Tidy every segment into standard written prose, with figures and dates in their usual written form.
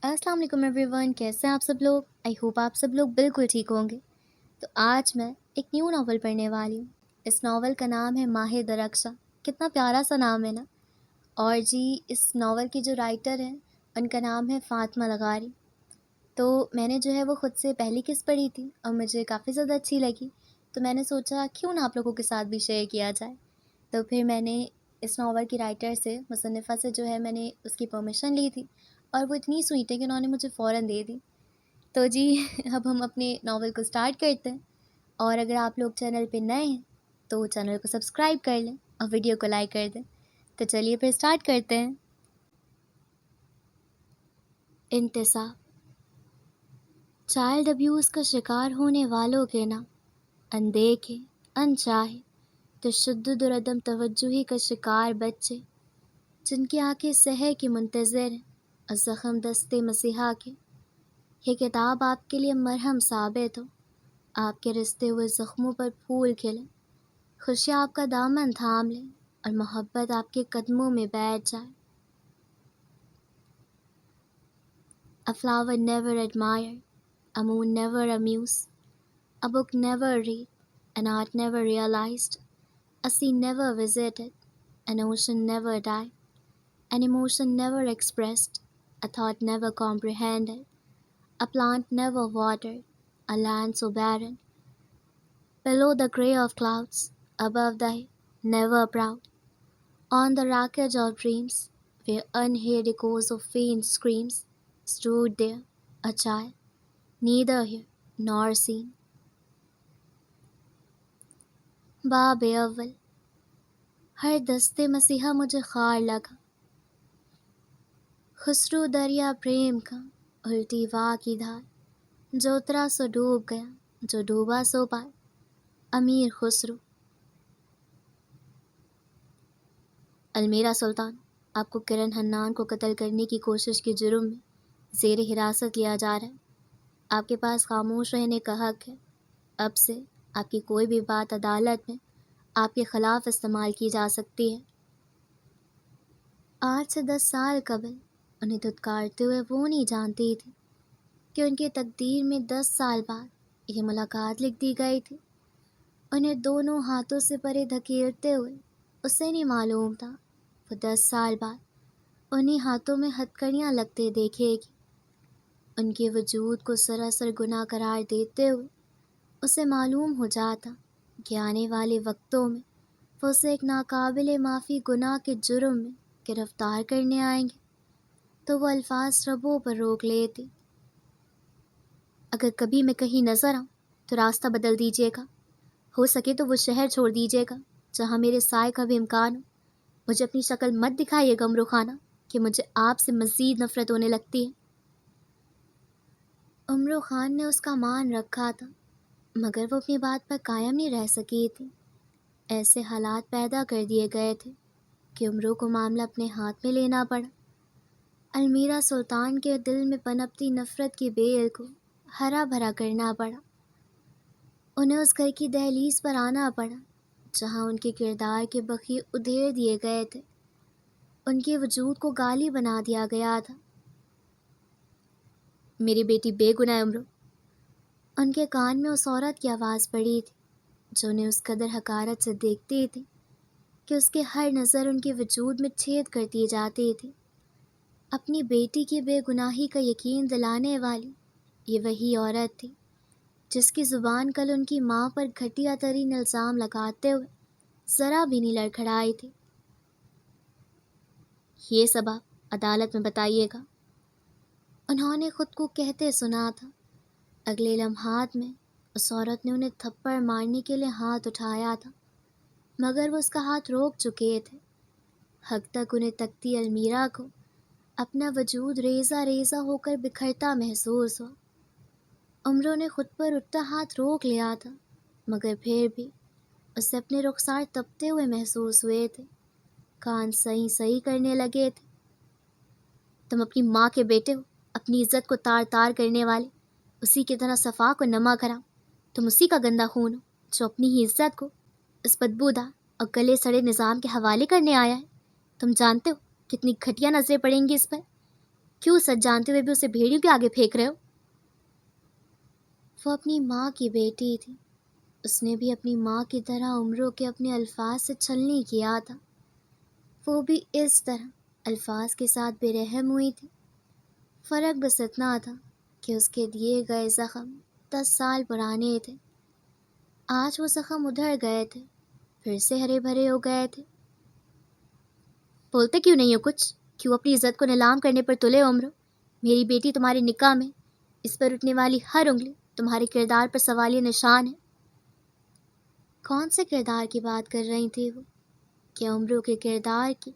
السلام علیکم every one, کیسے ہیں آپ سب لوگ؟ آئی ہوپ آپ سب لوگ بالکل ٹھیک ہوں گے۔ تو آج میں ایک نیو ناول پڑھنے والی ہوں۔ اس ناول کا نام ہے ماہ درخشاں۔ کتنا پیارا سا نام ہے نا۔ اور جی، اس ناول کی جو رائٹر ہیں ان کا نام ہے فاطمہ لغاری۔ تو میں نے جو ہے وہ خود سے پہلی قسط پڑھی تھی اور مجھے کافی زیادہ اچھی لگی، تو میں نے سوچا کیوں نہ آپ لوگوں کے ساتھ بھی شیئر کیا جائے۔ تو پھر میں نے اس ناول کی رائٹر سے، مصنفہ سے جو ہے میں نے اس کی پرمیشن لی تھی، اور وہ اتنی سویٹ ہے کہ انہوں نے مجھے فوراً دے دی۔ تو جی اب ہم اپنے ناول کو سٹارٹ کرتے ہیں، اور اگر آپ لوگ چینل پہ نئے ہیں تو چینل کو سبسکرائب کر لیں اور ویڈیو کو لائک کر دیں۔ تو چلیے پھر سٹارٹ کرتے ہیں۔ انتصاب۔ چائلڈ ابیوز کا شکار ہونے والوں کے نام اندیکھے، انچاہے، تشدد اور عدم توجہی کا شکار بچے جن کی آنکھیں سحر کی منتظر ہیں اور زخم دستے مسیحا کے۔ یہ کتاب آپ کے لیے مرہم ثابت ہو، آپ کے رستے ہوئے زخموں پر پھول کھلیں، خوشیاں آپ کا دامن تھام لیں اور محبت آپ کے قدموں میں بیٹھ جائے۔ A flower never admired, a moon never amused, a book never read, an art never realized, a sea never visited, an ocean never died, an emotion never expressed, a thought never comprehended, a plant never watered, a land so barren, below the grey of clouds, above the never proud, on the wreckage of dreams, where unheard echoes of faint screams, stood there a child, neither heard nor seen. باب اول۔ ہر دستے مسیحا مجھے خار لگا، خسرو دریا پریم کا، الٹی واہ کی دھار، جو اترا سو ڈوب گیا، جو ڈوبا سو پار، امیر خسرو۔ المیرا سلطان، آپ کو کرن حنان کو قتل کرنے کی کوشش کے جرم میں زیر حراست لیا جا رہا ہے۔ آپ کے پاس خاموش رہنے کا حق ہے۔ اب سے آپ کی کوئی بھی بات عدالت میں آپ کے خلاف استعمال کی جا سکتی ہے۔ آج سے 10 سال قبل انہیں دھتکارتے ہوئے وہ نہیں جانتی تھی کہ ان کی تقدیر میں 10 سال بعد یہ ملاقات لکھ دی گئی تھی۔ انہیں دونوں ہاتھوں سے پرے دھکیلتے ہوئے اسے نہیں معلوم تھا وہ 10 سال بعد انہیں ہاتھوں میں ہتکڑیاں لگتے دیکھے گی۔ ان کے وجود کو سراسر گناہ قرار دیتے ہوئے اسے معلوم ہو جاتا کہ آنے والے وقتوں میں وہ اسے ایک ناقابل معافی گناہ کے جرم میں گرفتار کرنے آئیں گے، تو وہ الفاظ ربوں پر روک لیتی۔ اگر کبھی میں کہیں نظر آؤں تو راستہ بدل دیجیے گا، ہو سکے تو وہ شہر چھوڑ دیجیے گا جہاں میرے سائے کا بھی امکان ہو۔ مجھے اپنی شکل مت دکھائیے گا عمرو خانہ، کہ مجھے آپ سے مزید نفرت ہونے لگتی ہے۔ عمرو خان نے اس کا مان رکھا تھا، مگر وہ اپنی بات پر قائم نہیں رہ سکی تھی۔ ایسے حالات پیدا کر دیے گئے تھے کہ عمرو کو معاملہ اپنے ہاتھ میں لینا پڑا۔ المیرا سلطان کے دل میں پنپتی نفرت کی بیل کو ہرا بھرا کرنا پڑا۔ انہیں اس گھر کی دہلیز پر آنا پڑا جہاں ان کے کردار کے بخیے ادھیڑ دیے گئے تھے، ان کے وجود کو گالی بنا دیا گیا تھا۔ میری بیٹی بے گناہ ہے عمرو۔ ان کے کان میں اس عورت کی آواز پڑی تھی جو انہیں اس قدر حقارت سے دیکھتی تھی کہ اس کے ہر نظر ان کے وجود میں چھید کرتی جاتی تھی۔ اپنی بیٹی کی بے گناہی کا یقین دلانے والی یہ وہی عورت تھی جس کی زبان کل ان کی ماں پر گھٹیا ترین الزام لگاتے ہوئے ذرا بھی نہیں لڑکھڑائی تھی۔ یہ سب آپ عدالت میں بتائیے گا، انہوں نے خود کو کہتے سنا تھا۔ اگلے لمحات میں اس عورت نے انہیں تھپڑ مارنے کے لیے ہاتھ اٹھایا تھا، مگر وہ اس کا ہاتھ روک چکے تھے۔ حق تک انہیں تکتی المیرا کو اپنا وجود ریزہ ریزہ ہو کر بکھرتا محسوس ہوا۔ عمرو نے خود پر اٹھتا ہاتھ روک لیا تھا، مگر پھر بھی اسے اپنے رخسار تپتے ہوئے محسوس ہوئے تھے۔ کان صحیح صحیح کرنے لگے تھے۔ تم اپنی ماں کے بیٹے ہو، اپنی عزت کو تار تار کرنے والے، اسی کی طرح صفاق و نمک حرام۔ تم اسی کا گندا خون ہو جو اپنی ہی عزت کو اس بدبودار اور گلے سڑے نظام کے حوالے کرنے آیا ہے۔ تم جانتے ہو کتنی گھٹیا نظریں پڑیں گی اس پر۔ کیوں سچ جانتے ہوئے بھی اسے بھیڑیوں کے آگے پھینک رہے ہو؟ وہ اپنی ماں کی بیٹی تھی، اس نے بھی اپنی ماں کی طرح عمروں کے اپنے الفاظ سے چھلنی کیا تھا، وہ بھی اس طرح الفاظ کے ساتھ بے رحم ہوئی تھی۔ فرق بس اتنا تھا کہ اس کے دیے گئے زخم 10 سال پرانے تھے، آج وہ زخم ادھر گئے تھے، پھر سے ہرے بھرے ہو گئے تھے۔ بولتے کیوں نہیں ہو کچھ؟ کیوں اپنی عزت کو نیلام کرنے پر تلے عمر؟ میری بیٹی تمہارے نکاح میں، اس پر اٹھنے والی ہر انگلی تمہارے کردار پر سوالیہ نشان ہے۔ کون سے کردار کی بات کر رہی تھی وہ؟ کیا عمروں کے کردار کی؟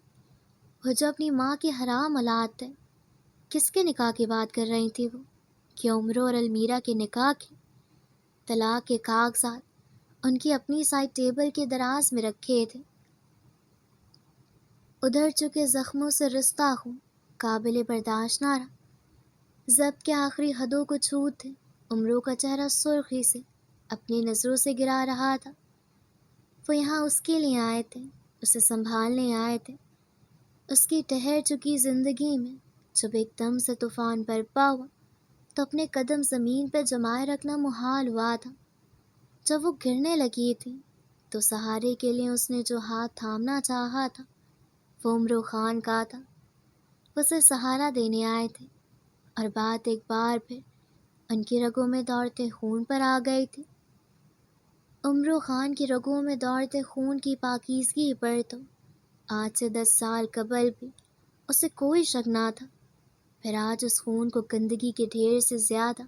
وہ جو اپنی ماں کی حرام اولاد تھے۔ کس کے نکاح کی بات کر رہی تھی وہ؟ کیا عمروں اور المیرا کے نکاح کی؟ طلاق کے کاغذات ان کی اپنی سائڈ ٹیبل کے دراز میں رکھے تھے، ادھر چکے زخموں سے رستا خون قابل برداشت نہ رہا، ضبط کے آخری حدوں کو چھوٹ تھے۔ عمروں کا چہرہ سرخی سے اپنی نظروں سے گرا رہا تھا۔ وہ یہاں اس کے لیے آئے تھے، اسے سنبھالنے آئے تھے، اس کی ٹہر چکی زندگی میں جب ایک دم سے طوفان برپا ہوا تو اپنے قدم زمین پہ جمائے رکھنا محال ہوا تھا۔ جب وہ گرنے لگی تھی تو سہارے کے لیے اس نے جو ہاتھ تھامنا چاہا تھا وہ عمرو خان کا تھا۔ اسے سہارا دینے آئے تھے اور بات ایک بار پھر ان کی رگوں میں دوڑتے خون پر آ گئی تھی۔ عمرو خان کی رگوں میں دوڑتے خون کی پاکیزگی پر تو آج سے 10 سال قبل بھی اسے کوئی شک نہ تھا، پھر آج اس خون کو گندگی کے ڈھیر سے زیادہ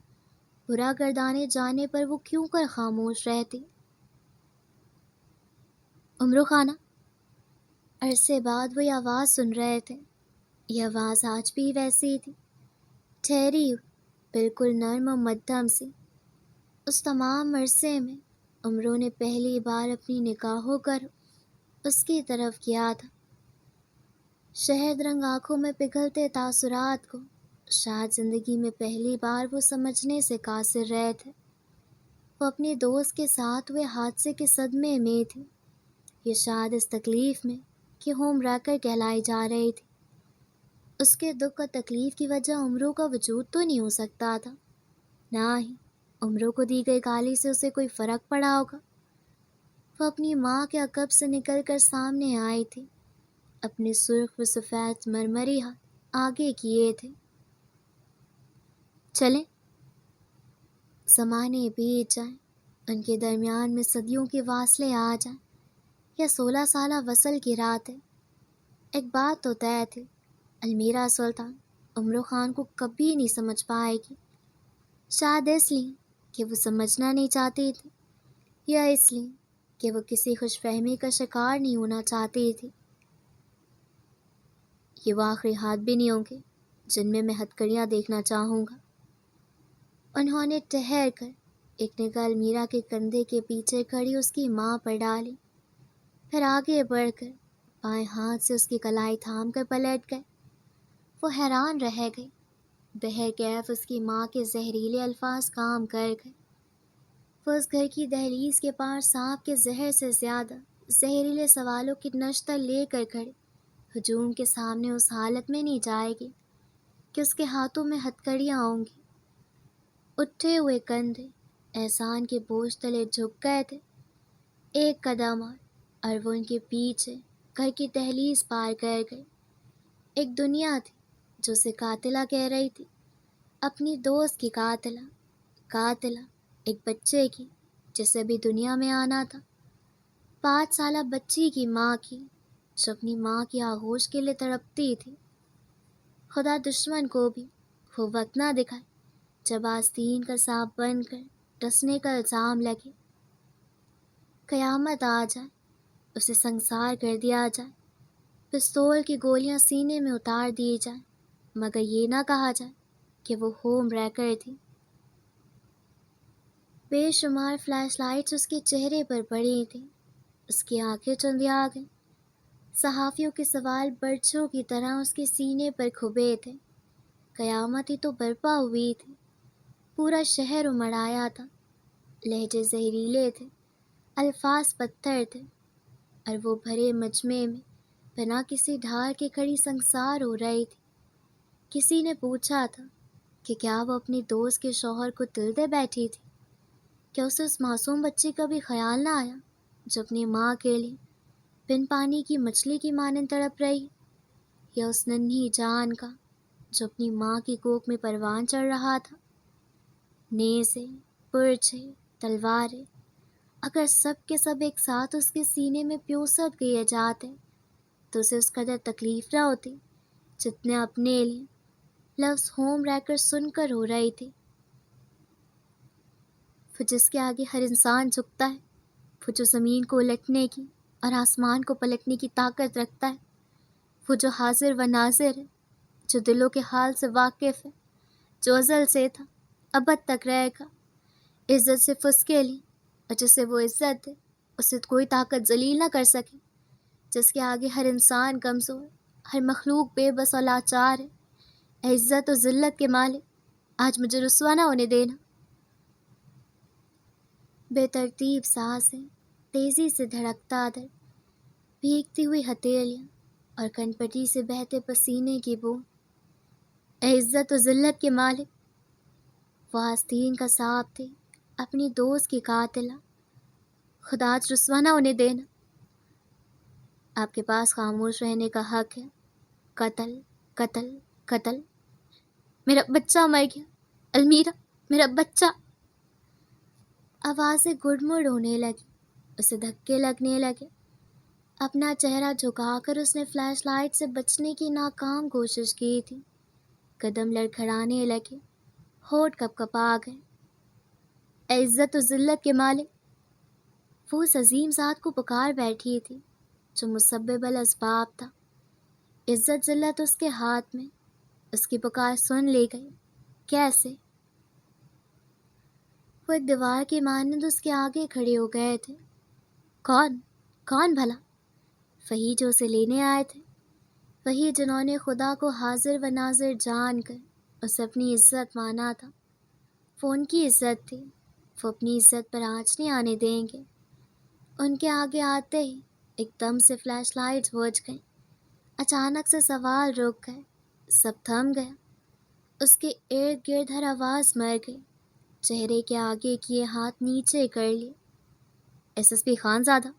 برا گردانے جانے پر وہ کیوں کر خاموش رہتی؟ عمرو خانہ، عرصے بعد وہ یہ آواز سن رہے تھے۔ یہ آواز آج بھی ویسی تھی، ٹھہری ہوئی، بالکل نرم و مدھم سی۔ اس تمام عرصے میں عمروں نے پہلی بار اپنی نگاہوں کا رخ اس کی طرف کیا تھا۔ شہد رنگ آنکھوں میں پگھلتے تاثرات کو شاید زندگی میں پہلی بار وہ سمجھنے سے قاصر رہے تھے۔ وہ اپنی دوست کے ساتھ ہوئے حادثے کے صدمے میں تھی، یہ شاید اس تکلیف میں کہ ہوم ریکر کہلائی جا رہی تھی۔ اس کے دکھ اور تکلیف کی وجہ عمروں کا وجود تو نہیں ہو سکتا تھا، نہ ہی عمروں کو دی گئی گالی سے اسے کوئی فرق پڑا ہوگا۔ وہ اپنی ماں کے عقب سے نکل کر سامنے آئی تھی، اپنے سرخ و سفید مرمری ہاتھ آگے کیے تھے۔ چلیں، زمانے بیت جائیں، ان کے درمیان میں صدیوں کے فاصلے آ جائیں، یا 16 سالہ وصل کی رات ہے۔ ایک بات تو طے تھی، المیرا سلطان عمرو خان کو کبھی نہیں سمجھ پائے گی، شاید اس لیے کہ وہ سمجھنا نہیں چاہتی تھی، یا اس لیے کہ وہ کسی خوش فہمی کا شکار نہیں ہونا چاہتی تھی۔ یہ وہ آخری ہاتھ بھی نہیں ہوں گے جن میں ہتکڑیاں دیکھنا چاہوں گا۔ انہوں نے ٹھہر کر ایک نگاہ المیرا کے کندھے کے پیچھے کھڑی اس کی ماں پر ڈالی، پھر آگے بڑھ کر بائیں ہاتھ سے اس کی کلائی تھام کر پلٹ گئے۔ وہ حیران رہ گئی، بہرکیف اس کی ماں کے زہریلے الفاظ کام کر گئے۔ وہ اس گھر کی دہلیز کے پار سانپ کے زہر سے زیادہ زہریلے سوالوں کی نشتر لے کر کھڑے ہجوم کے سامنے اس حالت میں نہیں جائے گی کہ اس کے ہاتھوں میں ہتکڑیاں ہوں گی۔ اٹھے ہوئے کندھے احسان کے بوجھ تلے جھک گئے تھے۔ ایک قدم اور وہ ان کے پیچھے گھر کی دہلیز پار کر گئے۔ ایک دنیا تھی جو اسے قاتلہ کہہ رہی تھی، اپنی دوست کی قاتلہ، قاتلہ ایک بچے کی جسے بھی دنیا میں آنا تھا، 5 سالہ بچی کی ماں کی جو اپنی ماں کی آغوش کے لیے تڑپتی تھی۔ خدا دشمن کو بھی وہ وقت نہ دکھائے جب آستین کا سانپ بن کر ڈسنے کا الزام لگے، قیامت آ جائے، اسے سنسار کر دیا جائے، پستول کی گولیاں سینے میں اتار دی جائیں، مگر یہ نہ کہا جائے کہ وہ ہوم ریکر تھی۔ بے شمار فلیش لائٹس اس کے چہرے پر پڑی تھیں، اس کی آنکھیں چندیا گئیں، صحافیوں کے سوال برچھوں کی طرح اس کے سینے پر کھبے تھے۔ قیامت ہی تو برپا ہوئی تھی، پورا شہر امڑ آیا تھا، لہجے زہریلے تھے، الفاظ پتھر تھے، اور وہ بھرے مجمع میں بنا کسی ڈھال کے کھڑی سنگسار ہو رہی تھی۔ کسی نے پوچھا تھا کہ کیا وہ اپنی دوست کے شوہر کو دل دے بیٹھی تھی؟ کیا اسے اس معصوم بچی کا بھی خیال نہ آیا جو اپنی ماں کے لیے بن پانی کی مچھلی کی مانند تڑپ رہی، یا اس ننھی جان کا جو اپنی ماں کی کوکھ میں پروان چڑھ رہا تھا؟ نیزے، پرچھے، تلواریں، اگر سب کے سب ایک ساتھ اس کے سینے میں پیوست گئے جاتے تو اسے اس قدر تکلیف نہ ہوتی جتنے اپنے لیے لفظ ہوم رہ کر سن کر ہو رہی تھی۔ وہ جس کے آگے ہر انسان جھکتا ہے، وہ جو زمین کو الٹنے کی اور آسمان کو پلٹنے کی طاقت رکھتا ہے، وہ جو حاضر و ناظر ہے، جو دلوں کے حال سے واقف ہے، جو ازل سے تھا ابد تک رہے گا، عزت صرف اس کے لیے، اور جسے وہ عزت دے اسے کوئی طاقت ذلیل نہ کر سکے، جس کے آگے ہر انسان کمزور، ہر مخلوق بے بس اور لاچار ہے۔ اے عزت و ذلت کے مالک، آج مجھے رسوا نہ ہونے دینا۔ بے ترتیب سانسیں، تیزی سے دھڑکتا دل، بھیگتی ہوئی ہتھیلیاں اور کن پٹی سے بہتے پسینے کی بو۔ اے عزت و ذلت کے مالک، وہ آستین کا سانپ تھی، اپنی دوست کی قاتلہ، خدا آج رسوا نہ ہونے دینا۔ آپ کے پاس خاموش رہنے کا حق ہے۔ قتل، قتل، قتل، میرا بچہ مر گیا، المیرا، میرا بچہ۔ آوازیں گڑ مڑ ہونے لگی، اسے دھکے لگنے لگے۔ اپنا چہرہ جھکا کر اس نے فلیش لائٹ سے بچنے کی ناکام کوشش کی تھی۔ قدم لڑکھڑانے لگے، ہونٹ کپ کپا گئے۔ اے عزت و ذلت کے مالک، وہ اس عظیم ذات کو پکار بیٹھی تھی جو مسبب الاسباب تھا۔ عزت ذلت اس کے ہاتھ میں، اس کی پکار سن لی گئی۔ کیسے؟ وہ ایک دیوار کی مانند اس کے آگے کھڑے ہو گئے تھے۔ کون؟ کون بھلا؟ وہی جو اسے لینے آئے تھے، وہی جنہوں نے خدا کو حاضر و ناظر جان کر اسے اپنی عزت مانا تھا۔ وہ ان کی عزت تھی، وہ اپنی عزت پر آنچ نہیں آنے دیں گے۔ ان کے آگے آتے ہی ایک دم سے فلیش لائٹ بجھ گئیں۔ اچانک سے سوال رک گئے، سب تھم گیا۔ اس کے ارد گرد ہر آواز مر گئی۔ چہرے کے آگے کیے ہاتھ نیچے کر لیے۔ ایس ایس پی خان زادہ،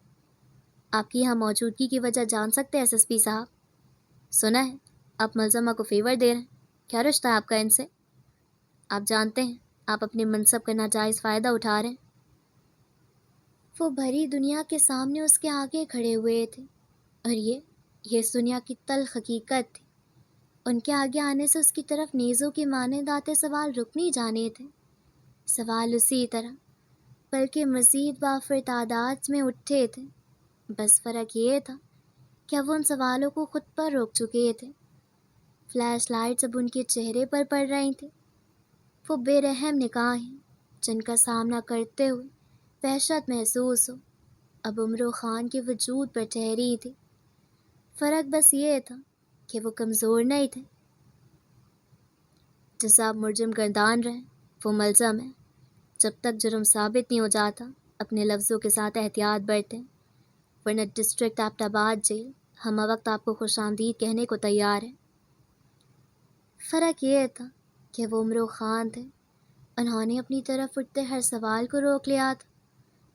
آپ کی یہاں موجودگی کی وجہ جان سکتے ہیں ایس ایس پی صاحب؟ سنا ہے آپ ملزمہ کو فیور دے رہے ہیں، کیا رشتہ ہے آپ کا ان سے؟ آپ جانتے ہیں آپ اپنے منصب کا ناجائز فائدہ اٹھا رہے ہیں۔ وہ بھری دنیا کے سامنے اس کے آگے کھڑے ہوئے تھے، اور یہ اس دنیا کی تلخ حقیقت تھی۔ ان کے آگے آنے سے اس کی طرف نیزوں کی مانند آتے سوال رک نہیں جانے تھے۔ سوال اسی طرح بلکہ مزید وافر تعداد میں اٹھے تھے، بس فرق یہ تھا کہ اب وہ ان سوالوں کو خود پر روک چکے تھے۔ فلیش لائٹس اب ان کے چہرے پر پڑ رہی تھیں، وہ بے رحم نگاہیں جن کا سامنا کرتے ہوئے وحشت محسوس ہو اب عمرو خان کے وجود پر ٹھہری تھی۔ فرق بس یہ تھا کہ وہ کمزور نہیں تھے۔ جسے آپ ملزم گردان رہے وہ ملزم ہے۔ جب تک جرم ثابت نہیں ہو جاتا اپنے لفظوں کے ساتھ احتیاط برتیں، ورنہ ڈسٹرکٹ ایبٹ آباد جیل ہمہ وقت آپ کو خوش آمدید کہنے کو تیار ہے۔ فرق یہ تھا کہ وہ عمرو خان تھے۔ انہوں نے اپنی طرف اٹھتے ہر سوال کو روک لیا تھا،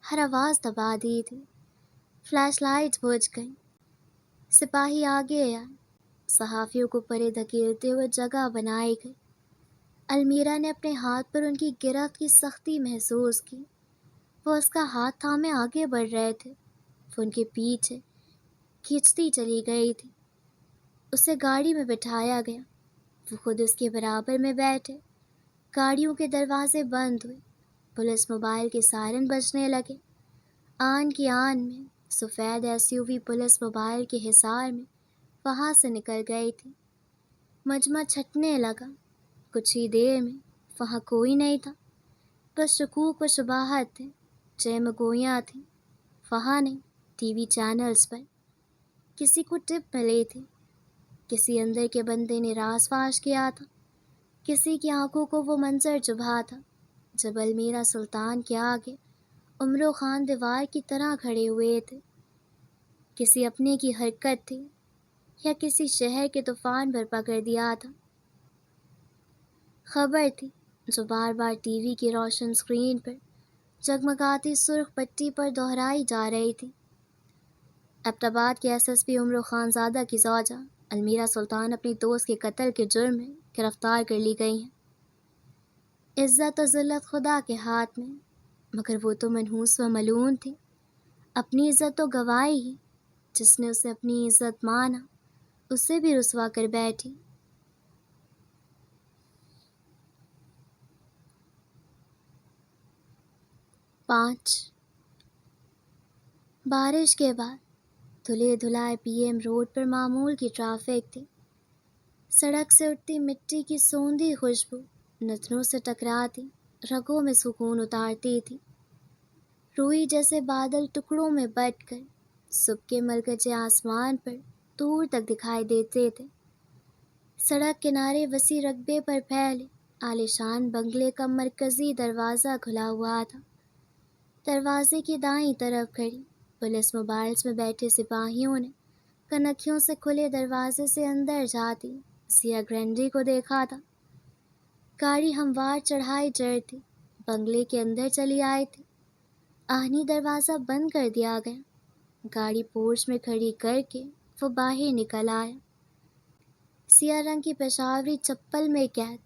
ہر آواز دبا دی تھی۔ فلیش لائٹ بجھ گئی، سپاہی آگے آئے، صحافیوں کو پرے دھکیلتے ہوئے جگہ بنائی گئی۔ المیرا نے اپنے ہاتھ پر ان کی گرفت کی سختی محسوس کی۔ وہ اس کا ہاتھ تھامے آگے بڑھ رہے تھے، وہ ان کے پیچھے کھینچتی چلی گئی تھی۔ اسے گاڑی میں بٹھایا گیا، وہ خود اس کے برابر میں بیٹھے۔ گاڑیوں کے دروازے بند ہوئے، پولیس موبائل کے سائرن بجنے لگے۔ آن کی آن میں سفید S U V police mobile کے حصار میں وہاں سے نکل گئی تھی۔ مجمع چھٹنے لگا۔ کچھ ہی دیر میں وہاں کوئی نہیں تھا، بس شکوک و شبہات تھے، چہم گویاں تھیں۔ وہاں نہیں، ٹی وی چینلز پر کسی کو ٹپ ملی تھی، کسی اندر کے بندے نے راز فاش کیا تھا، کسی کی آنکھوں کو وہ منظر چبھا تھا جب المیرا سلطان کے آگے عمرو خان دیوار کی طرح کھڑے ہوئے تھے۔ کسی اپنے کی حرکت تھی یا کسی شہر کے طوفان برپا کر دیا تھا۔ خبر تھی جو بار بار ٹی وی کی روشن اسکرین پر جگمگاتی سرخ پٹی پر دہرائی جا رہی تھی۔ ایبٹ آباد کے ایس ایس پی عمرو خان زادہ کی زوجہ المیرا سلطان اپنی دوست کے قتل کے جرم میں گرفتار کر لی گئی ہیں۔ عزت و ذلت خدا کے ہاتھ میں، مگر وہ تو منحوس و ملعون تھی۔ اپنی عزت تو گوائی ہی، جس نے اسے اپنی عزت مانا اسے بھی رسوا کر بیٹھی۔ 5 بارش کے بعد دھلے دھلائے پی ایم روڈ پر معمول کی ٹریفک تھی۔ سڑک سے اٹھتی مٹی کی سوندھی خوشبو نتنوں سے ٹکراتی رگوں میں سکون اتارتی تھی۔ روئی جیسے بادل ٹکڑوں میں بٹ کر صبح کے ملکچے آسمان پر دور تک دکھائی دیتے تھے۔ سڑک کنارے وسیع رقبے پر پھیلے عالیشان بنگلے کا مرکزی دروازہ کھلا ہوا تھا۔ دروازے کی دائیں طرف کھڑی پولیس موبائلز میں بیٹھے سپاہیوں نے کنکھیوں سے کھلے دروازے سے اندر جاتی سیا گرینڈی کو دیکھا تھا۔ گاڑی ہموار چڑھائی چڑھتی بنگلے کے اندر چلی آئی تھی۔ آہنی دروازہ بند کر دیا گیا۔ گاڑی پورچ میں کھڑی کر کے وہ باہر نکل آیا۔ سیاہ رنگ کی پشاوری چپل میں قید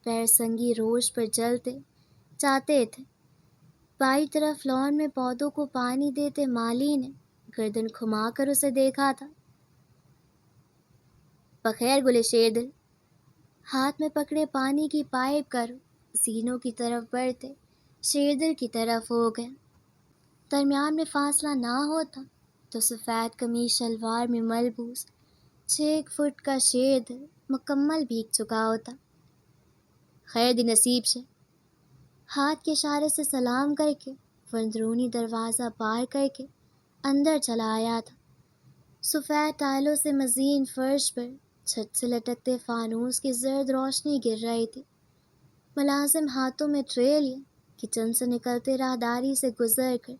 پیر سنگی روش پر جلتے جاتے تھے۔ بائیں طرف لان میں پودوں کو پانی دیتے مالی نے گردن گھما کر اسے دیکھا تھا۔ بخیر گلے شیر دل، ہاتھ میں پکڑے پانی کی پائپ کا رخ زینوں کی طرف بڑھتے شیر دل کی طرف ہو گیا۔ درمیان میں فاصلہ نہ ہوتا تو سفید قمیص شلوار میں ملبوس 6 فٹ کا شیر دل مکمل بھیگ چکا ہوتا۔ خیر دی نصیب سے، ہاتھ کے اشارے سے سلام کر کے وہ اندرونی دروازہ پار کر کے اندر چلا آیا تھا۔ سفید ٹائلوں سے مزین فرش پر چھت سے لٹکتے فانوس کی زرد روشنی گر رہی تھی۔ ملازم ہاتھوں میں ٹرے لیے کچن سے نکلتے راہداری سے گزر کر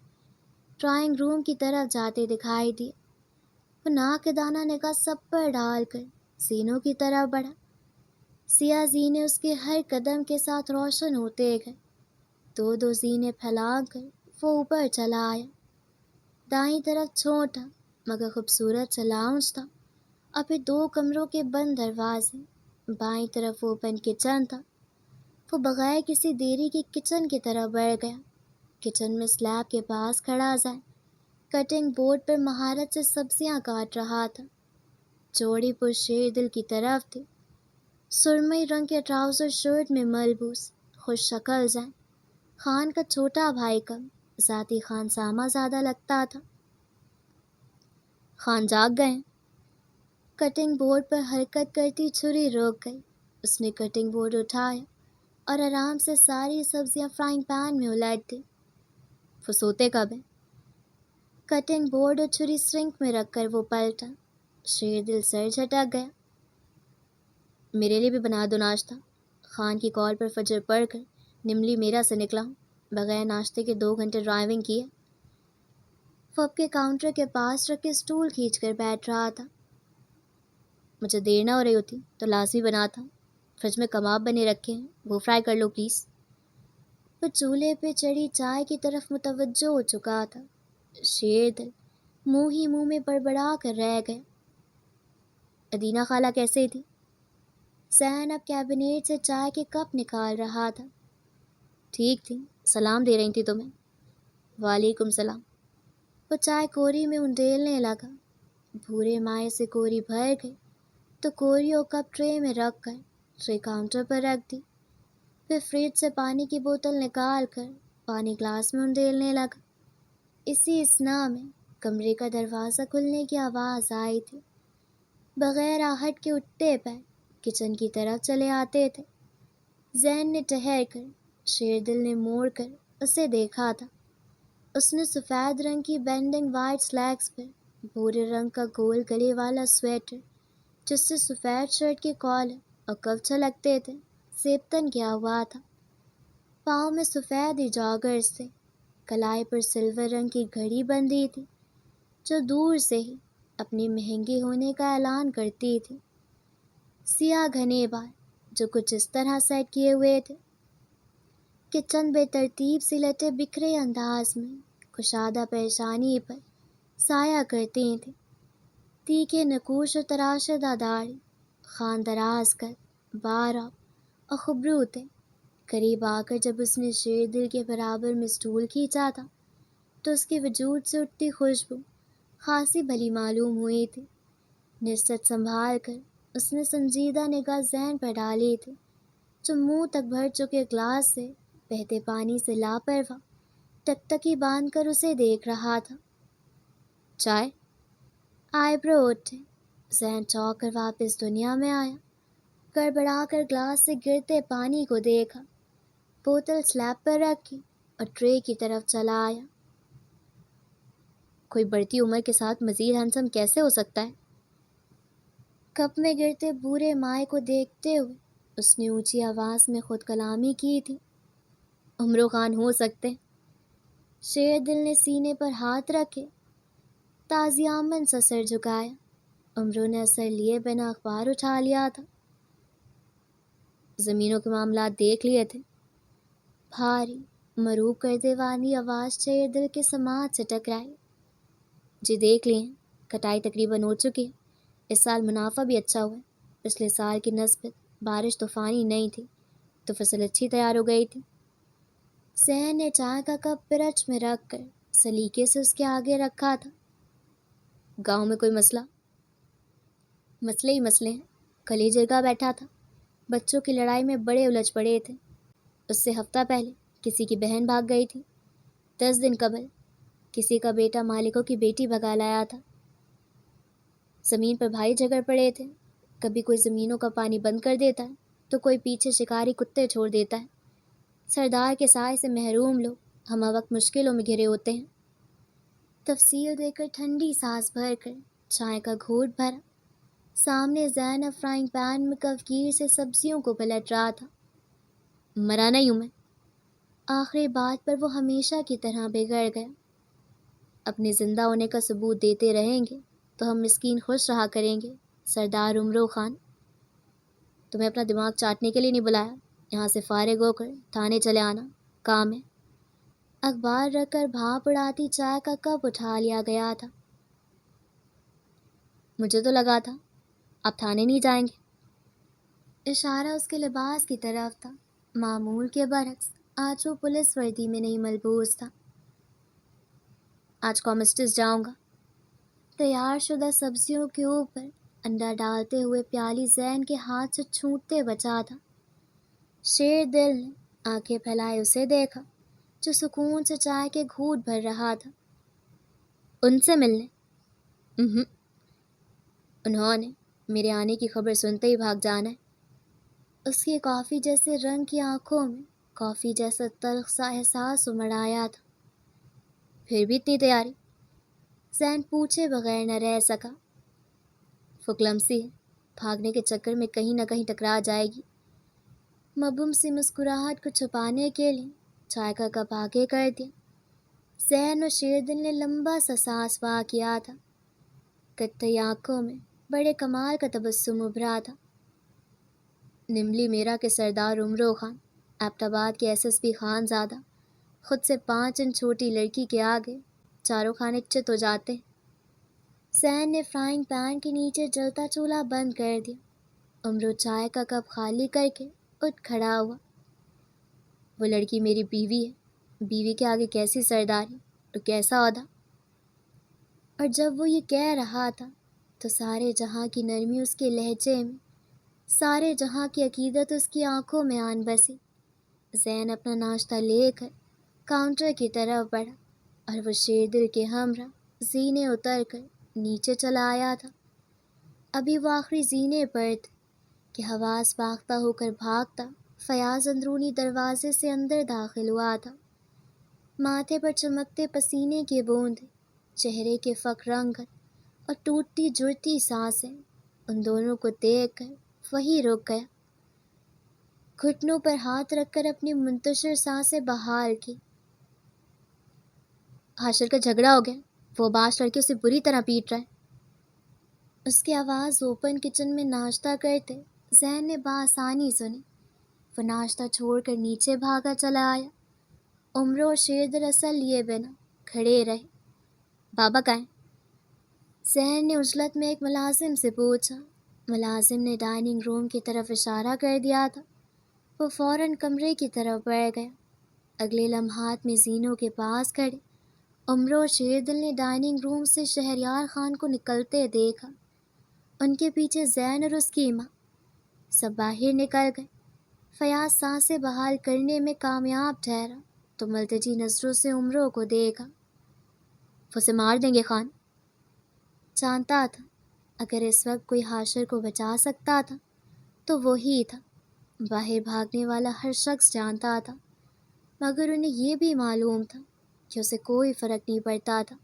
ڈرائنگ روم کی طرف جاتے دکھائی دیے۔ وہ ناک کے دانہ نگاہ سب پر ڈال کر زینوں کی طرف بڑھا۔ سیاہ زینے اس کے ہر قدم کے ساتھ روشن ہوتے گئے۔ دو زینے پھیلا کر وہ اوپر چلا آیا۔ دائیں طرف چھوٹا مگر خوبصورت سا لاؤنج تھا اور پھر 2 کمروں کے بند دروازے۔ بائیں طرف اوپن کچن تھا۔ وہ بغیر کسی دیری کے کچن کی طرف بڑھ گیا۔ کچن میں سلیب کے پاس کھڑا زین کٹنگ بورڈ پر مہارت سے سبزیاں کاٹ رہا تھا۔ چوڑی پر شیر دل کی طرف تھی۔ سرمئی رنگ کے ٹراؤزر شرٹ میں ملبوس خوش شکل زین خان کا چھوٹا بھائی کم ذاتی خان سامہ زیادہ لگتا تھا۔ خان جاگ گئے۔ کٹنگ بورڈ پر حرکت کرتی چھری رک گئی۔ اس نے کٹنگ بورڈ اٹھایا اور آرام سے ساری سبزیاں فرائنگ پین میں الٹ دی۔ وہ سوتے کب ہیں؟ کٹنگ بورڈ اور چھری سرنک میں رکھ کر وہ پلٹا۔ شیر دل سر جھٹک گیا۔ میرے لیے بھی بنا دو ناشتہ۔ خان کی کال پر فجر پڑھ کر نملی میرا سے نکلا ہوں، بغیر ناشتے کے 2 گھنٹے ڈرائیونگ کیے۔ وہ اب کے کاؤنٹر کے پاس رکھ کے اسٹول کھینچ کر بیٹھ رہا تھا۔ مجھے دیر نہ ہو رہی ہوتی تو لازمی بناتا، فریج میں کباب بنے رکھے ہیں، وہ فرائی کر لو پلیز۔ وہ چولہے پہ چڑھی چائے کی طرف متوجہ ہو چکا تھا۔ شیر دل منہ ہی منہ میں بڑبڑا کر رہ گیا۔ ادینہ خالہ کیسے تھی؟ زین اب کیبنیٹ سے چائے کے کپ نکال رہا تھا۔ ٹھیک تھی، سلام دے رہی تھی تمہیں۔ وعلیکم سلام۔ وہ چائے کوری میں انڈیلنے لگا۔ بھورے مائع سے کوری بھر گئی تو کوری اور کپ ٹرے میں رکھ کر ٹرے کاؤنٹر پر رکھ دی۔ پھر فریج سے پانی کی بوتل نکال کر پانی گلاس میں انڈیلنے لگا۔ اسی اثناء میں کمرے کا دروازہ کھلنے کی آواز آئی تھی۔ بغیر آہٹ کے اٹھتے پیر کچن کی طرف چلے آتے تھے۔ زین نے ٹہر کر، شیر دل نے موڑ کر اسے دیکھا تھا۔ اس نے سفید رنگ کی بینڈنگ وائٹ سلیکس پر بھورے رنگ کا گول گلے والا سویٹر جس سے سفید شرٹ کے کالر اور کف چھلکتے تھے زیبتن کیا ہوا تھا۔ پاؤں میں سفید ہی جاگرز تھے۔ کلائی پر سلور رنگ کی گھڑی بندھی تھی جو دور سے ہی اپنے مہنگے ہونے کا اعلان کرتی تھی۔ سیاہ گھنے بال جو کچھ اس طرح سیٹ کیے ہوئے تھے کہ چند بے ترتیب سی لٹیں بکھرے انداز میں کشادہ پریشانی پر سایہ کرتی تھیں۔ تیکھے نقوش و تراشدہ داڑھی، خان دراز کر، باراب اور خبرو تھے۔ قریب آ کر جب اس نے شیر دل کے برابر میں اسٹول کھینچا تھا تو اس کے وجود سے اٹھتی خوشبو خاصی بھلی معلوم ہوئی تھی۔ نصرت سنبھال کر اس نے سنجیدہ نگاہ زین پر ڈالی تھی، جو منہ تک بھر چکے گلاس سے بہتے پانی سے لاپرواہ ٹکٹکی باندھ کر اسے دیکھ رہا تھا۔ چائے؟ آئی برو اٹھے۔ زین چونک کر واپس دنیا میں آیا، گڑبڑا کر گلاس سے گرتے پانی کو دیکھا، بوتل سلیب پر رکھی اور ٹرے کی طرف چلا آیا۔ کوئی بڑھتی عمر کے ساتھ مزید ہینڈسم کیسے ہو سکتا ہے؟ کپ میں گرتے بورے مائع کو دیکھتے ہوئے اس نے اونچی آواز میں خود کلامی کی تھی۔ عمرو خان ہو سکتے۔ شیر دل نے سینے پر ہاتھ رکھے تعزیامند سا سر جھکایا۔ عمرو نے اثر لیے بنا اخبار اٹھا لیا تھا۔ زمینوں کے معاملات دیکھ لیے تھے؟ بھاری مروب کرتے والی آواز شیر دل کے سماعت سے ٹکرائی۔ جی دیکھ لیے ہیں، کٹائی تقریباً ہو چکی ہے۔ اس سال منافع بھی اچھا ہوا ہے۔ پچھلے سال کی نسبت بارش طوفانی نہیں تھی تو فصل اچھی تیار ہو گئی تھی۔ زین نے چائے کا کپ برچ میں رکھ کر سلیقے سے اس کے آگے رکھا تھا۔ گاؤں میں کوئی مسئلہ؟ مسئلے ہی مسئلے ہیں۔ کل ہی جرگہ بیٹھا تھا، بچوں کی لڑائی میں بڑے الجھ پڑے تھے۔ اس سے ہفتہ پہلے کسی کی بہن بھاگ گئی تھی، 10 دن قبل کسی کا بیٹا مالکوں کی بیٹی بھگا لایا تھا۔ زمین پر بھائی جھگڑ پڑے تھے، کبھی کوئی زمینوں کا پانی بند کر دیتا ہے تو کوئی پیچھے شکاری کتے چھوڑ دیتا ہے۔ سردار کے سائے سے محروم لوگ ہمہ وقت مشکلوں میں گھرے ہوتے ہیں۔ تفصیل دے کر ٹھنڈی سانس بھر کر چائے کا گھونٹ بھرا۔ سامنے زینب فرائنگ پین میں کفگیر سے سبزیوں کو پلٹ رہا تھا۔ مرا نہیں ہوں میں۔ آخری بات پر وہ ہمیشہ کی طرح بگڑ گیا۔ اپنے زندہ ہونے کا ثبوت دیتے رہیں گے تو ہم مسکین خوش رہا کریں گے سردار عمرو خان۔ تمہیں اپنا دماغ چاٹنے کے لیے نہیں بلایا، یہاں سے فارغ ہو کر تھانے چلے آنا، کام ہے۔ اخبار رکھ کر بھاپ اڑاتی چائے کا کپ اٹھا لیا گیا تھا۔ مجھے تو لگا تھا آپ تھانے نہیں جائیں گے۔ اشارہ اس کے لباس کی طرف تھا۔ معمول کے برعکس آج وہ پولیس وردی میں نہیں ملبوس تھا۔ آج کامسٹس جاؤں گا۔ تیار شدہ سبزیوں کے اوپر انڈا ڈالتے ہوئے پیالی زین کے ہاتھ سے چھوٹتے بچا تھا۔ شیر دل نے آنکھیں پھیلائے اسے دیکھا جو سکون سے چائے کے گھونٹ بھر رہا تھا۔ ان سے ملنے؟ انہوں نے میرے آنے کی خبر سنتے ہی بھاگ جانا ہے۔ اس کی کافی جیسے رنگ کی آنکھوں میں کافی جیسا تلخ سا احساس امڑ آیا تھا۔ پھر بھی اتنی تیاری؟ زین پوچھے بغیر نہ رہ سکا۔ فکلمسی ہے، بھاگنے کے چکر میں کہیں نہ کہیں ٹکرا جائے گی۔ مبہم سی مسکراہٹ کو چھپانے کے لیے چائے کا کپ آگے کر دیا۔ زین اور شیر دل نے لمبا سا سانس واہ کیا تھا۔ کتھئی آنکھوں میں بڑے کمال کا تبسم ابھرا تھا۔ نملی میرا کے سردار عمرو خان، ایبٹ آباد کے SSP خان زادہ، خود سے 5 انچ چھوٹی لڑکی کے آگے چاروں خانے چت ہو جاتے۔ زین نے فرائنگ پین کے نیچے جلتا چولہا بند کر دیا۔ عمرو چائے کا کپ خالی کر کے اٹھ کھڑا ہوا۔ وہ لڑکی میری بیوی ہے، بیوی کے آگے کیسی سرداری اور کیسا عہدہ۔ اور جب وہ یہ کہہ رہا تھا تو سارے جہاں کی نرمی اس کے لہجے میں، سارے جہاں کی عقیدت اس کی آنکھوں میں آن بسی۔ زین اپنا ناشتہ لے کر کاؤنٹر کی طرف بڑھا اور وہ شیر دل کے ہمراہ زینے اتر کر نیچے چلا آیا تھا۔ ابھی وہ آخری زینے پر تھے کہ حواس باختہ ہو کر بھاگتا فیاض اندرونی دروازے سے اندر داخل ہوا تھا۔ ماتھے پر چمکتے پسینے کی بوندیں، چہرے کے فک رنگت اور ٹوٹتی جڑتی سانسیں، ان دونوں کو دیکھ کر وہی رک گیا۔ گھٹنوں پر ہاتھ رکھ کر اپنی منتشر سانسیں بحال کی۔ حاشر کا جھگڑا ہو گیا، وہ باش لڑکے اسے بری طرح پیٹ رہا ہے۔ اس کی آواز اوپن کچن میں ناشتہ کرتے ذہن نے بآسانی سنی۔ وہ ناشتہ چھوڑ کر نیچے بھاگا چلا آیا۔ عمرو اور شیر دراصل لیے بنا کھڑے رہے۔ بابا کہاں ہیں؟ ذہن نے عجلت میں ایک ملازم سے پوچھا۔ ملازم نے ڈائننگ روم کی طرف اشارہ کر دیا تھا۔ وہ فوراً کمرے کی طرف بڑھ گیا۔ اگلے لمحات میں زینوں کے پاس کھڑے عمرو اور شیردل نے ڈائننگ روم سے شہریار خان کو نکلتے دیکھا۔ ان کے پیچھے زین اور اس کی ماں۔ سب باہر نکل گئے۔ فیاض سانسیں بحال کرنے میں کامیاب ٹھہرا تو ملتجی نظروں سے عمرو کو دیکھا۔ اسے مار دیں گے خان؟ جانتا تھا اگر اس وقت کوئی حاشر کو بچا سکتا تھا تو وہی تھا۔ باہر بھاگنے والا ہر شخص جانتا تھا، مگر انہیں یہ بھی معلوم تھا کہ اسے کوئی فرق نہیں پڑتا تھا۔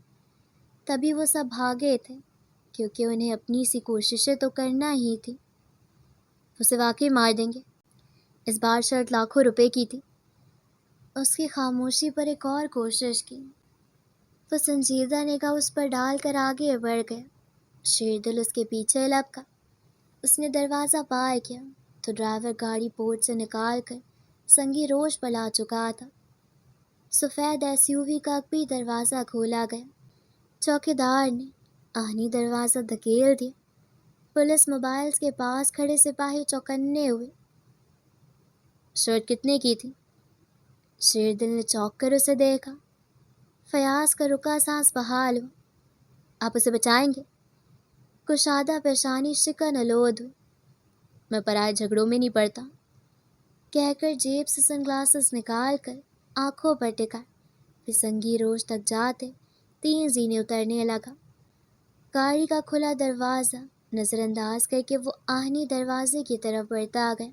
تبھی وہ سب بھاگے تھے کیونکہ انہیں اپنی سی کوششیں تو کرنا ہی تھی۔ اسے واقعی مار دیں گے؟ اس بار شرط لاکھوں روپے کی تھی۔ اس کی خاموشی پر ایک اور کوشش کی۔ وہ سنجیدہ نگاہ اس پر ڈال کر آگے بڑھ گیا۔ شیردل اس کے پیچھے لپکا۔ اس نے دروازہ پار کیا تو ڈرائیور گاڑی پورٹ سے نکال کر سنگی روش پر لا چکا تھا۔ سفید ایس یو وی کا بھی دروازہ کھولا گیا۔ چوکیدار نے آہنی دروازہ دھکیل دیا۔ پولیس موبائلز کے پاس کھڑے سپاہی چوکنے ہوئے۔ شرط کتنے کی تھی؟ شیردل نے چونک کر اسے دیکھا۔ فیاض کا رکا سانس بحال ہوا۔ آپ اسے بچائیں گے؟ کشادہ پیشانی شکن آلود ہوئی۔ میں پرائے جھگڑوں میں نہیں پڑتا، کہہ کر جیب سے سن گلاسز نکال کر آنکھوں پر ٹکا۔ پھر سنگی روش تک جاتے 3 زینے اترنے لگا۔ گاڑی کا کھلا دروازہ نظر انداز کر کے وہ آہنی دروازے کی طرف بڑھتا گیا۔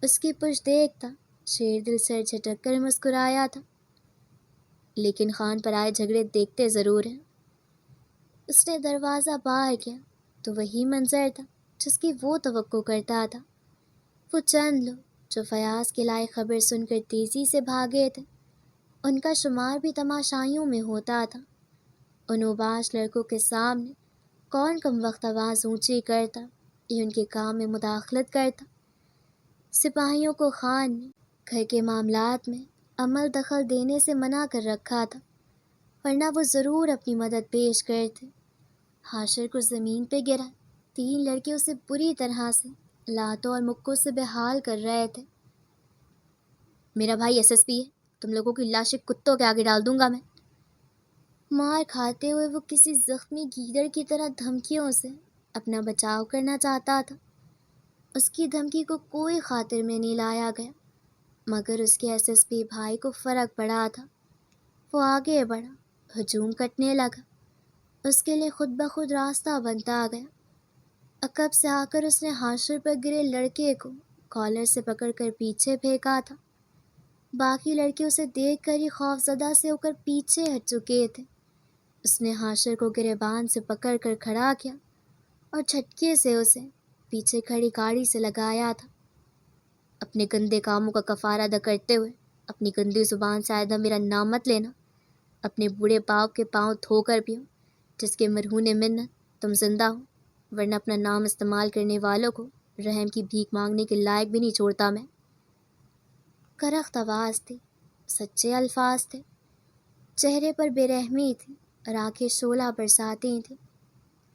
اس کی پشت دیکھتا شیردل سر جھٹک کر مسکرایا تھا۔ لیکن خان پرائے جھگڑے دیکھتے ضرور ہیں۔ اس نے دروازہ پار کیا تو وہی منظر تھا جس کی وہ توقع کرتا تھا۔ وہ چند لوگ جو فیاض کے لائے خبر سن کر تیزی سے بھاگے تھے، ان کا شمار بھی تماشائیوں میں ہوتا تھا۔ ان اوباش لڑکوں کے سامنے کون کم وقت آواز اونچی کرتا یا ان کے کام میں مداخلت کرتا؟ سپاہیوں کو خان نے گھر کے معاملات میں عمل دخل دینے سے منع کر رکھا تھا، ورنہ وہ ضرور اپنی مدد پیش کرتے۔ حاشر کو زمین پہ گرا 3 لڑکے اسے بری طرح سے لاتوں اور مکوں سے بحال کر رہے تھے۔ میرا بھائی SSP ہے، تم لوگوں کی لاشیں کتوں کے آگے ڈال دوں گا میں۔ مار کھاتے ہوئے وہ کسی زخمی گیدڑ کی طرح دھمکیوں سے اپنا بچاؤ کرنا چاہتا تھا۔ اس کی دھمکی کو کوئی خاطر میں نہیں لایا گیا، مگر اس کے SSP بھائی کو فرق پڑا تھا۔ وہ آگے بڑھا، ہجوم کٹنے لگا۔ اس کے لیے خود بخود راستہ بنتا گیا۔ عقب سے آ کر اس نے حاشر پر گرے لڑکے کو کالر سے پکڑ کر پیچھے پھینکا تھا۔ باقی لڑکے اسے دیکھ کر ہی خوفزدہ سے ہو کر پیچھے ہٹ چکے تھے۔ اس نے حاشر کو گریبان سے پکڑ کر کھڑا کیا اور جھٹکے سے اسے پیچھے کھڑی گاڑی سے لگایا تھا۔ اپنے گندے کاموں کا کفارہ ادا کرتے ہوئے اپنی گندی زبان سے آئندہ میرا نام مت لینا۔ اپنے بوڑھے باپ کے پاؤں دھو کر پیو، جس کے مرہون منت تم زندہ ہو، ورنہ اپنا نام استعمال کرنے والوں کو رحم کی بھیک مانگنے کے لائق بھی نہیں چھوڑتا میں۔ کرخت آواز تھی، سچے الفاظ تھے، چہرے پر بے رحمی تھی اور آنکھیں شعلہ برساتی تھیں۔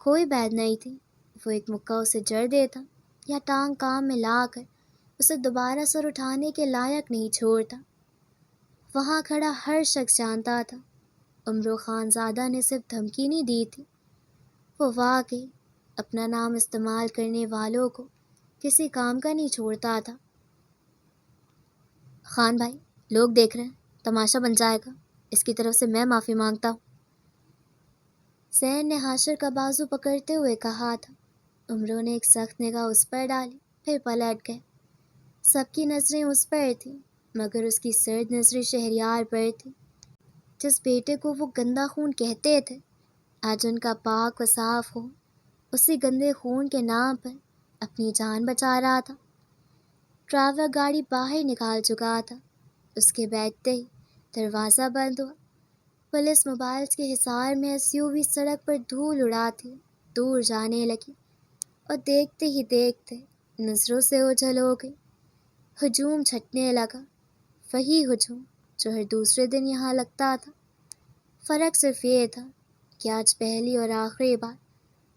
کوئی بید نہیں تھی، وہ ایک مکہ اسے جڑ دیتا یا ٹانگ کام میں لا کر اسے دوبارہ سر اٹھانے کے لائق نہیں چھوڑتا۔ وہاں کھڑا ہر شخص جانتا تھا عمرو خان زادہ نے صرف دھمکی نہیں دی تھی، وہ واقعی اپنا نام استعمال کرنے والوں کو کسی کام کا نہیں چھوڑتا تھا۔ خان بھائی، لوگ دیکھ رہے ہیں، تماشا بن جائے گا، اس کی طرف سے میں معافی مانگتا ہوں۔ زین نے حاشر کا بازو پکڑتے ہوئے کہا تھا۔ عمرو نے ایک سخت نگاہ اس پر ڈالی، پھر پلٹ گئے۔ سب کی نظریں اس پر تھیں، مگر اس کی سرد نظریں شہریار پر تھی، جس بیٹے کو وہ گندا خون کہتے تھے، آج ان کا پاک و صاف خون اسی گندے خون کے نام پر اپنی جان بچا رہا تھا۔ ڈرائیور گاڑی باہر نکال چکا تھا۔ اس کے بیٹھتے ہی دروازہ بند ہوا۔ پولیس موبائلز کے حصار میں SUV سڑک پر دھول اڑاتی دور جانے لگی اور دیکھتے ہی دیکھتے نظروں سے اوجھل ہو گئی. ہجوم چھٹنے لگا، وہی ہجوم جو ہر دوسرے دن یہاں لگتا تھا. فرق صرف یہ تھا کہ آج پہلی اور آخری بار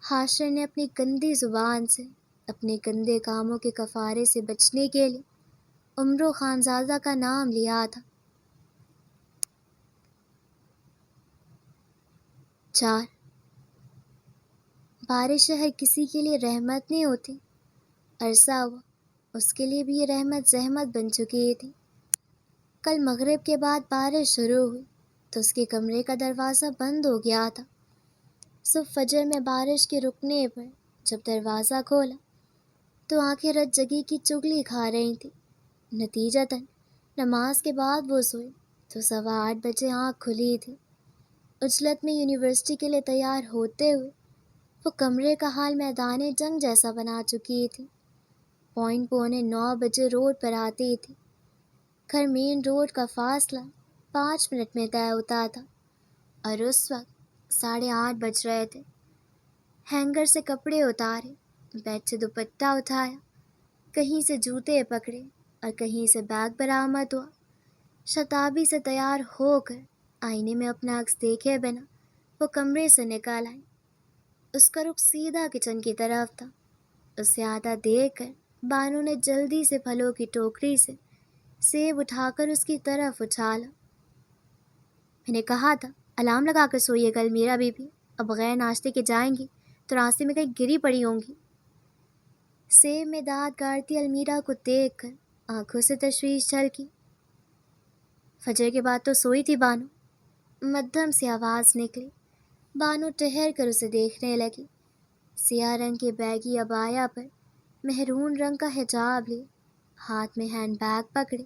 حاشر نے اپنی گندی زبان سے اپنے گندے کاموں کے کفارے سے بچنے کے لیے عمرو خانزادہ کا نام لیا تھا. 4. بارش ہر کسی کے لیے رحمت نہیں ہوتی. عرصہ ہوا اس کے لیے بھی یہ رحمت زحمت بن چکی تھی. کل مغرب کے بعد بارش شروع ہوئی تو اس کے کمرے کا دروازہ بند ہو گیا تھا. صبح فجر میں بارش کے رکنے پر جب دروازہ کھولا تو آنکھیں رت جگی کی چگلی کھا رہی تھیں. نتیجتاً نماز کے بعد وہ سوئی تو 8:15 آنکھ کھلی تھی. عجلت میں یونیورسٹی کے لیے تیار ہوتے ہوئے وہ کمرے کا حال میدان جنگ جیسا بنا چکی تھی. 9:45 روڈ پر آتی تھی. گھر مین روڈ کا فاصلہ 5 منٹ میں طے ہوتا تھا اور اس وقت 8:30 بج رہے تھے. ہینگر سے کپڑے اتارے، بیڈ سے دوپٹہ اٹھایا، کہیں سے جوتے پکڑے اور کہیں سے بیگ برآمد ہوا. شتابی سے تیار ہو کر آئینے میں اپنا عکس دیکھے بنا وہ کمرے سے نکل آئی. اس کا رخ سیدھا کچن کی طرف تھا. اسے آدھا دیکھ کر بانو نے جلدی سے پھلوں کی ٹوکری سے سیب اٹھا کر اس کی طرف اچھالا. میں نے کہا تھا الارم لگا کر سوئیے گا المیرا بی بی، اب بغیر ناشتے کے جائیں گی تو راستے میں کہیں گری پڑی ہوں گی. سیب میں دانت گاڑتی المیرا کو دیکھ کر آنکھوں سے تشویش جھلکی. فجر کے بعد تو سوئی تھی بانو. مدھم سی آواز نکلی. بانو ٹہر کر اسے دیکھنے لگی. سیاہ رنگ کے بیگی عبایا پر مہرون رنگ کا حجاب لیے، ہاتھ میں ہینڈ بیگ پکڑے،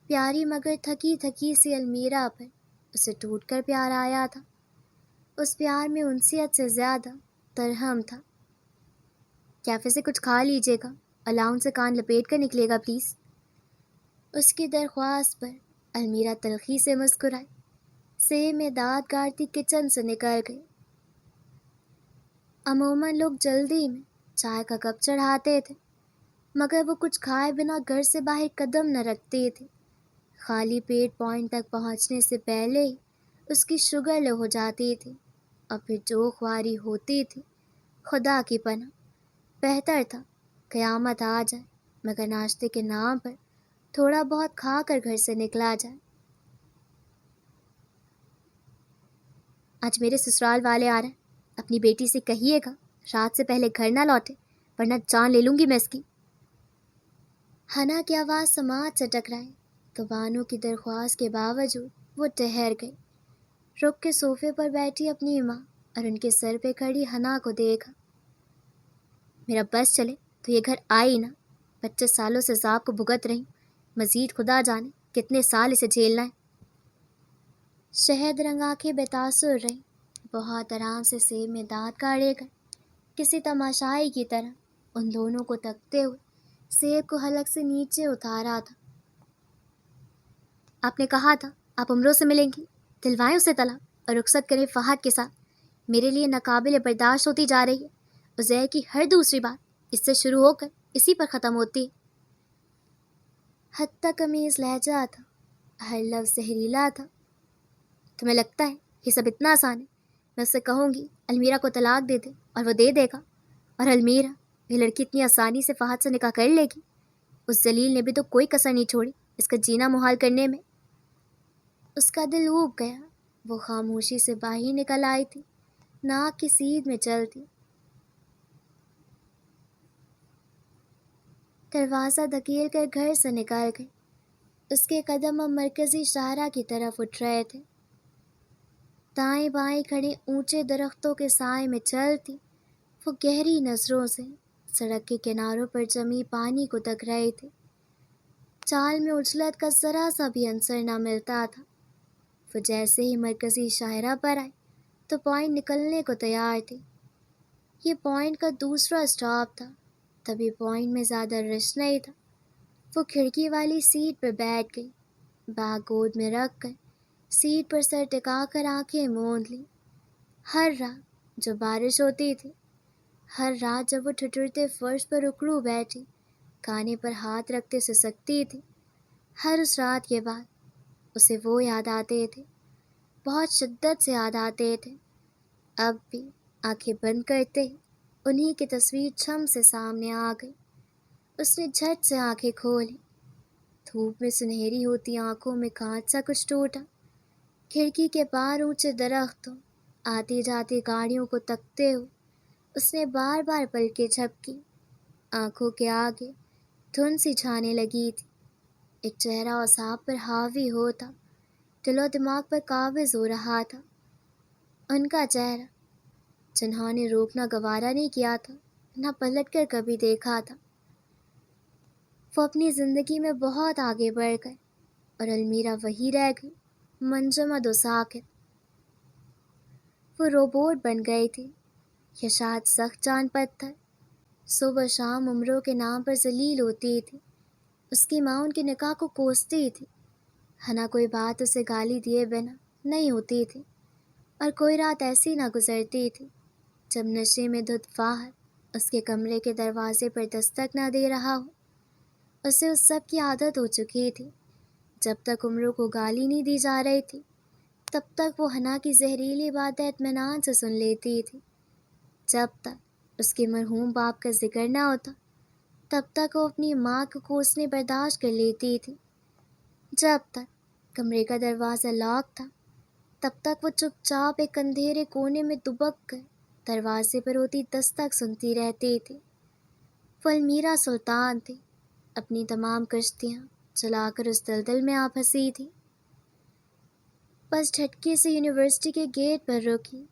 پیاری مگر تھکی تھکی سی المیرا پر اسے ٹوٹ کر پیار آیا تھا. اس پیار میں انسیت سے زیادہ ترہم تھا. کیفے سے کچھ کھا لیجیے گا، الاؤن سے کان لپیٹ کر نکلے گا پلیز. اس کی درخواست پر المیرا تلخی سے مسکرائی. سیب میں دانت گاڑتی کچن سے نکل گئی. عموماً لوگ جلدی میں چائے کا کپ چڑھاتے تھے مگر وہ کچھ کھائے بنا گھر سے باہر قدم نہ رکھتی تھی. خالی پیٹ پوائنٹ تک پہنچنے سے پہلے ہی اس کی شوگر لو ہو جاتی تھی اور پھر جو خواری ہوتی تھی خدا کی پناہ. بہتر تھا قیامت آ جائے مگر ناشتے کے نام پر تھوڑا بہت کھا کر گھر سے نکلا جائے. آج میرے سسرال والے آ رہے ہیں، اپنی بیٹی سے کہیے گا رات سے پہلے گھر نہ لوٹے ورنہ جان لے لوں گی میں اس کی. حنا کی آواز سماعت سے ٹکرائی تو بانو کی درخواست کے باوجود وہ ٹہر گئی. رک کے صوفے پر بیٹھی اپنی ماں اور ان کے سر پہ کھڑی حنا کو دیکھا. میرا بس چلے تو یہ گھر آئی نہ. 25 سالوں سے عذاب کو بھگت رہی، مزید خدا جانے کتنے سال اسے جھیلنا ہے. شہد رنگ آنکھیں بے تاثر رہیں. بہت آرام سے سیب میں دانت گاڑے گئے، کسی تماشائی کی طرح ان دونوں کو تکتے ہوئے سیب کو حلق سے نیچے اتارا تھا. آپ نے کہا تھا آپ عمروں سے ملیں گی، دلوائیں اسے طلاق اور رخصت کریں فہد کے ساتھ. میرے لیے ناقابل برداشت ہوتی جا رہی ہے. عزیر کی ہر دوسری بات اس سے شروع ہو کر اسی پر ختم ہوتی ہے. حتیٰ قمیض لہجہ تھا، ہر لفظ زہریلا تھا. تمہیں لگتا ہے یہ سب اتنا آسان ہے؟ میں اس سے کہوں گی المیرا کو طلاق دے دے اور وہ دے دے گا، اور المیرا یہ لڑکی اتنی آسانی سے فہد سے نکاح کر لے گی؟ اس ذلیل نے بھی تو کوئی کسر نہیں چھوڑی اس کا جینا محال کرنے میں. اس کا دل اوب گیا. وہ خاموشی سے باہر نکل آئی تھی، ناک کی سیدھ میں چلتی. دروازہ دھکیل کر گھر سے نکل گئی. اس کے قدم اب مرکزی شاہراہ کی طرف اٹھ رہے تھے. دائیں بائیں کھڑے اونچے درختوں کے سائے میں چلتی وہ گہری نظروں سے سڑک کے کناروں پر جمی پانی کو تک رہی تھی. چال میں اجلت کا ذرا سا بھی عنصر نہ ملتا تھا. وہ جیسے ہی مرکزی شاہراہ پر آئی تو پوائنٹ نکلنے کو تیار تھی. یہ پوائنٹ کا دوسرا اسٹاپ تھا. تبھی پوائنٹ میں زیادہ رش نہیں تھا. وہ کھڑکی والی سیٹ پر بیٹھ گئی، بیگ گود میں رکھ کر سیٹ پر سر ٹکا کر آنکھیں موند لی. ہر رات جو بارش ہوتی تھی، ہر رات جب وہ ٹھٹرتے فرش پر اکڑو بیٹھی کانے پر ہاتھ رکھتے سسکتی تھی۔ ہر اس رات کے بعد اسے وہ یاد آتے تھے، بہت شدت سے یاد آتے تھے۔ اب بھی آنکھیں بند کرتے ہی انہی کی تصویر چھم سے سامنے آ گئی۔ اس نے جھٹ سے آنکھیں کھولی۔ دھوپ میں سنہری ہوتی آنکھوں میں کانچ سا کچھ ٹوٹا۔ کھڑکی کے پار اونچے درختوں، آتی جاتی گاڑیوں کو تکتے ہوئے اس نے بار بار پلکیں جھپکی۔ آنکھوں کے آگے دھند سی چھانے لگی تھی۔ ایک چہرہ اعصاب پر حاوی ہوتا، دل و دماغ پر قابض ہو رہا تھا۔ ان کا چہرہ جنہوں نے روکنا گوارا نہیں کیا تھا، نہ پلٹ کر کبھی دیکھا تھا۔ وہ اپنی زندگی میں بہت آگے بڑھ گئے اور المیرا وہی رہ گئی، منجمد و ساکت۔ وہ روبوٹ بن گئی تھی، یا شاید سخت جان پتھر۔ صبح شام عمروں کے نام پر ذلیل ہوتی تھی۔ اس کی ماں ان کی نکاح کو کوستی تھی، نہ کوئی بات اسے گالی دیے بنا نہیں ہوتی تھی، اور کوئی رات ایسی نہ گزرتی تھی جب نشے میں دھت فاہر اس کے کمرے کے دروازے پر دستک نہ دے رہا ہو۔ اسے اس سب کی عادت ہو چکی تھی۔ جب تک عمروں کو گالی نہیں دی جا رہی تھی، تب تک وہ حنا کی زہریلی باتیں اطمینان سے سن لیتی تھی۔ جب تک اس کے مرحوم باپ کا ذکر نہ ہوتا، تب تک وہ اپنی ماں کو کوسنے برداشت کر لیتی تھی۔ جب تک کمرے کا دروازہ لاک تھا، تب تک وہ چپ چاپ ایک اندھیرے کونے میں دبک کر دروازے پر ہوتی دستک سنتی رہتی تھی۔ وہ المیرا سلطان تھی، اپنی تمام کشتیاں چلا کر اس دلدل میں آ پھنسی تھی۔ بس جھٹکے سے یونیورسٹی کے گیٹ پر رکی۔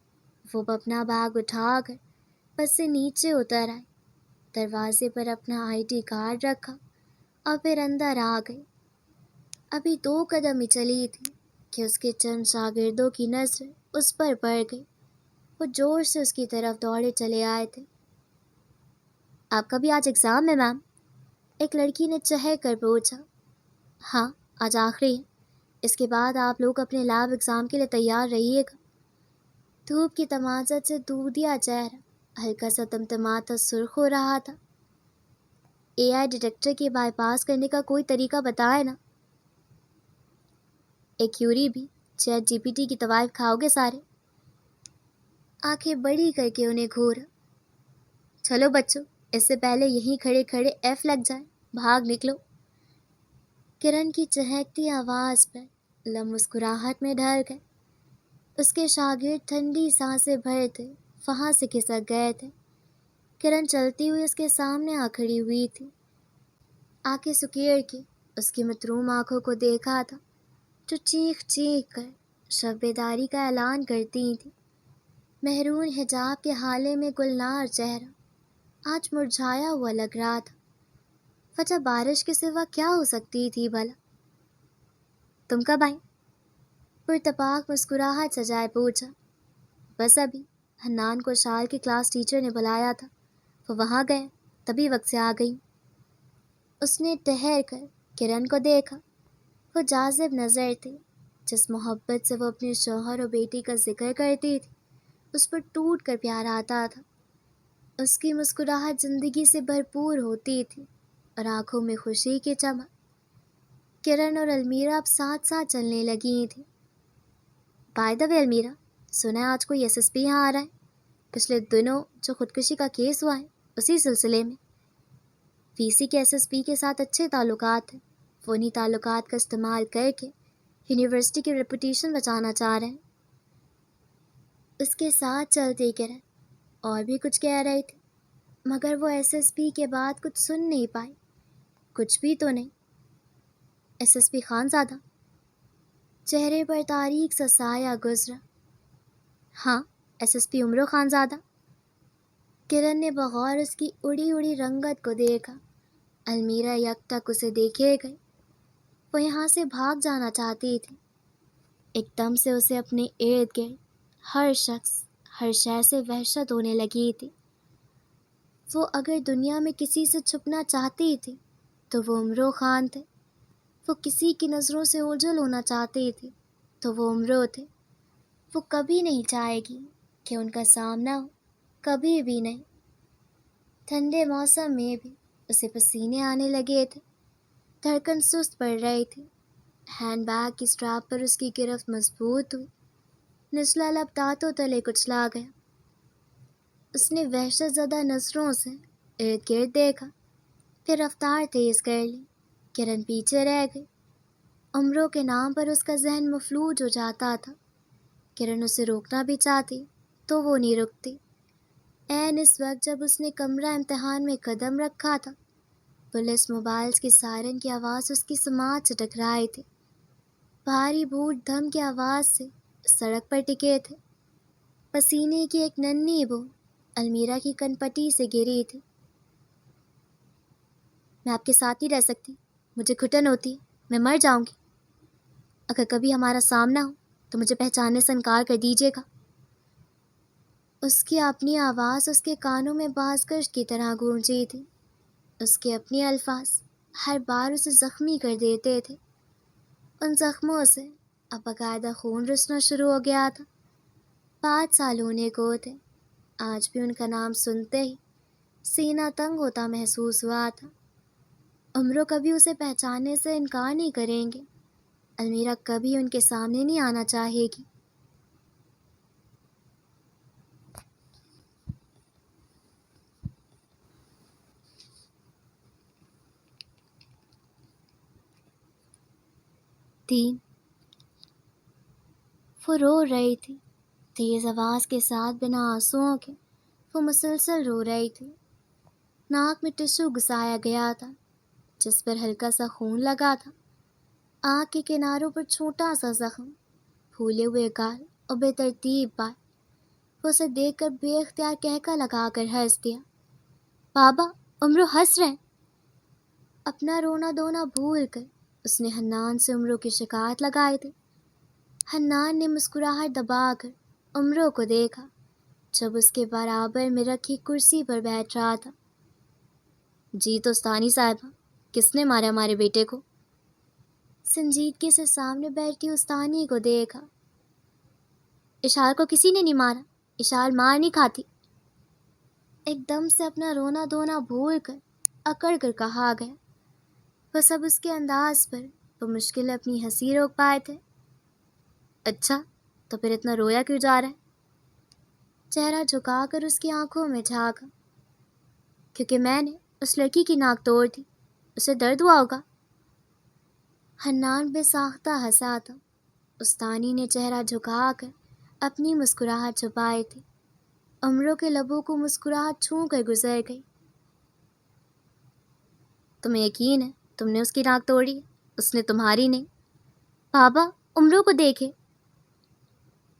وہ اپنا بیگ اٹھا کر بس سے نیچے اتر آئی، دروازے پر اپنا ID کارڈ رکھا اور پھر اندر آ گئی۔ ابھی 2 قدم ہی چلی تھی کہ اس کے چند شاگردوں کی نظر اس پر پڑ گئی۔ وہ زور سے اس کی طرف دوڑے چلے آئے تھے۔ آپ کا بھی آج ایگزام ہے میم؟ ایک لڑکی نے چہک کر پوچھا۔ ہاں، آج آخری ہے، اس کے بعد آپ لوگ اپنے لیب ایگزام کے لیے تیار رہیے گا۔ دھوپ کی تمازت سے دودھیا چہرہ ہلکا سا تمتماتا سرخ ہو رہا تھا۔ AI ڈیٹیکٹر کے بائی پاس کرنے کا کوئی طریقہ بتائے نا۔ ایک کیوری بھی ChatGPT کی طوائف کھاؤ گے سارے؟ آنکھیں بڑی کر کے انہیں گھورا۔ چلو بچوں، اس سے پہلے یہیں کھڑے کھڑے F لگ جائے، بھاگ نکلو۔ کرن کی چہکتی آواز پر لب مسکراہٹ میں ڈھل گئے۔ اس کے شاگرد ٹھنڈی سانسیں بھرتے وہاں سے کھسک گئے تھے۔ کرن چلتی ہوئی اس کے سامنے آ کھڑی ہوئی تھی۔ آنکھیں سکیڑ کے اس کی متروم آنکھوں کو دیکھا تھا، جو چیخ چیخ کر شب بیداری کا اعلان کرتی تھی۔ مہرون حجاب کے حالے میں گلنار چہرہ آج مرجھایا ہوا لگ رہا تھا۔ وجہ بارش کے سوا کیا ہو سکتی تھی بھلا؟ تم کب آئیں؟ پرتپاک مسکراہٹ سجائے پوچھا۔ بس ابھی حنان کو شال کی کلاس ٹیچر نے بلایا تھا، وہ وہاں گئے، تبھی وقت سے آ گئی۔ اس نے ٹہر کر کرن کو دیکھا۔ وہ جاذب نظر تھی، جس محبت سے وہ اپنے شوہر اور بیٹی کا ذکر کرتی تھی، اس پر ٹوٹ کر پیار آتا تھا۔ اس کی مسکراہٹ زندگی سے بھرپور ہوتی تھی اور آنکھوں میں خوشی کی چمک۔ کرن اور المیرا اب ساتھ ساتھ چلنے لگی تھی۔ بائی دا وے المیرا، سنا ہے آج کوئی SSP یہاں آ رہا ہے؟ پچھلے دنوں جو خودکشی کا کیس ہوا ہے، اسی سلسلے میں۔ VC کے SSP کے ساتھ اچھے تعلقات ہیں، وہ انہی تعلقات کا استعمال کر کے یونیورسٹی کی ریپوٹیشن بچانا چاہ رہے ہیں۔ اس کے ساتھ چلتی کرن اور بھی کچھ کہہ رہی تھی، مگر وہ SSP کے بعد کچھ سن نہیں پائی۔ کچھ بھی تو نہیں۔ SSP خانزادہ؟ چہرے پر تاریک سا سایہ گزرا۔ ہاں، SSP عمرو خانزادہ۔ کرن نے بغور اس کی اڑی اڑی رنگت کو دیکھا۔ المیرا یک تک اسے دیکھے گئی۔ وہ یہاں سے بھاگ جانا چاہتی تھی۔ ایک دم سے اسے اپنے ارد گرد ہر شخص، ہر شے سے وحشت ہونے لگی تھی۔ وہ اگر دنیا میں کسی سے چھپنا چاہتی تھی تو وہ عمرو خان تھے۔ وہ کسی کی نظروں سے اوجھل ہونا چاہتی تھی تو وہ عمرو تھے۔ وہ کبھی نہیں چاہے گی کہ ان کا سامنا ہو، کبھی بھی نہیں۔ ٹھنڈے موسم میں بھی اسے پسینے آنے لگے تھے، دھڑکن سست پڑ رہی تھی، ہینڈ بیگ کی اسٹریپ پر اس کی گرفت مضبوط ہوئی، نچلا لب دانتوں تلے کچلا گیا۔ اس نے وحشت زدہ نظروں سے ارد گرد دیکھا، پھر رفتار تیز کر لی۔ کرن پیچھے رہ گئی۔ امرو کے نام پر اس کا ذہن مفلوج ہو جاتا تھا۔ کرن اسے روکنا بھی چاہتی تو وہ نہیں رکتی۔ عین اس وقت جب اس نے کمرہ امتحان میں قدم رکھا تھا، پولیس موبائلز کی سائرن کی آواز اس کی سماعت سے ٹکرائی تھی۔ بھاری بوٹ دھم کی آواز سے سڑک پر ٹکے تھے۔ پسینے کی ایک ننھی بو المیرا کی کن پٹی سے گری تھی۔ میں آپ کے ساتھ نہیں رہ سکتی، مجھے گھٹن ہوتی ہے، میں مر جاؤں گی۔ اگر کبھی ہمارا سامنا ہو تو مجھے پہچاننے سے انکار کر دیجیے گا۔ اس کی اپنی آواز اس کے کانوں میں باز گشت کی طرح گونجی تھی۔ اس کے اپنے الفاظ ہر بار اسے زخمی کر دیتے تھے۔ ان زخموں سے اب باقاعدہ خون رسنا شروع ہو گیا تھا۔ 5 سال ہونے کو تھے۔ آج بھی ان کا نام سنتے ہی سینہ تنگ ہوتا محسوس ہوا تھا۔ امرو کبھی اسے پہچاننے سے انکار نہیں کریں گے۔ المیرا کبھی ان کے سامنے نہیں آنا چاہے گی۔ وہ رو رہی تھی، تیز آواز کے ساتھ بنا آنسوؤں کے۔ وہ مسلسل رو رہی تھی۔ ناک میں ٹشو گھسایا گیا تھا جس پر ہلکا سا خون لگا تھا۔ آنکھ کے کناروں پر چھوٹا سا زخم، پھولے ہوئے گال اور بے ترتیب بال۔ وہ اسے دیکھ کر بے اختیار کہکا لگا کر ہنس دیا۔ بابا، امرو ہنس رہے ہیں۔ اپنا رونا دھونا بھول کر اس نے حنان سے امرو کی شکایت لگائی تھی۔ حنان نے مسکراہٹ دبا کر امرو کو دیکھا جب اس کے برابر میں رکھی کرسی پر بیٹھ رہا تھا۔ جی تو استانی صاحبہ، کس نے مارا ہمارے بیٹے کو؟ سنجیدگی سے سامنے بیٹھی استانی کو دیکھا۔ اشار کو کسی نے نہیں مارا، اشار مار نہیں کھاتی۔ ایک دم سے اپنا رونا دھونا بھول کر اکڑ کر کہا گیا۔ وہ سب اس کے انداز پر بمشکل اپنی ہنسی روک پائے تھے۔ اچھا، تو پھر اتنا رویا کیوں جا رہا ہے؟ چہرہ جھکا کر اس کی آنکھوں میں جھانکا۔ کیونکہ میں نے اس لڑکی کی ناک توڑ دی، اسے درد ہوا ہوگا۔ حنان بے ساختہ ہنسا تھا۔ استانی نے چہرہ جھکا کر اپنی مسکراہٹ چھپائی تھی۔ امرو کے لبوں کو مسکراہٹ چھو کر گزر گئی۔ تمہیں یقین ہے تم نے اس کی ناک توڑی، اس نے تمہاری نہیں؟ بابا، امرو کو دیکھے۔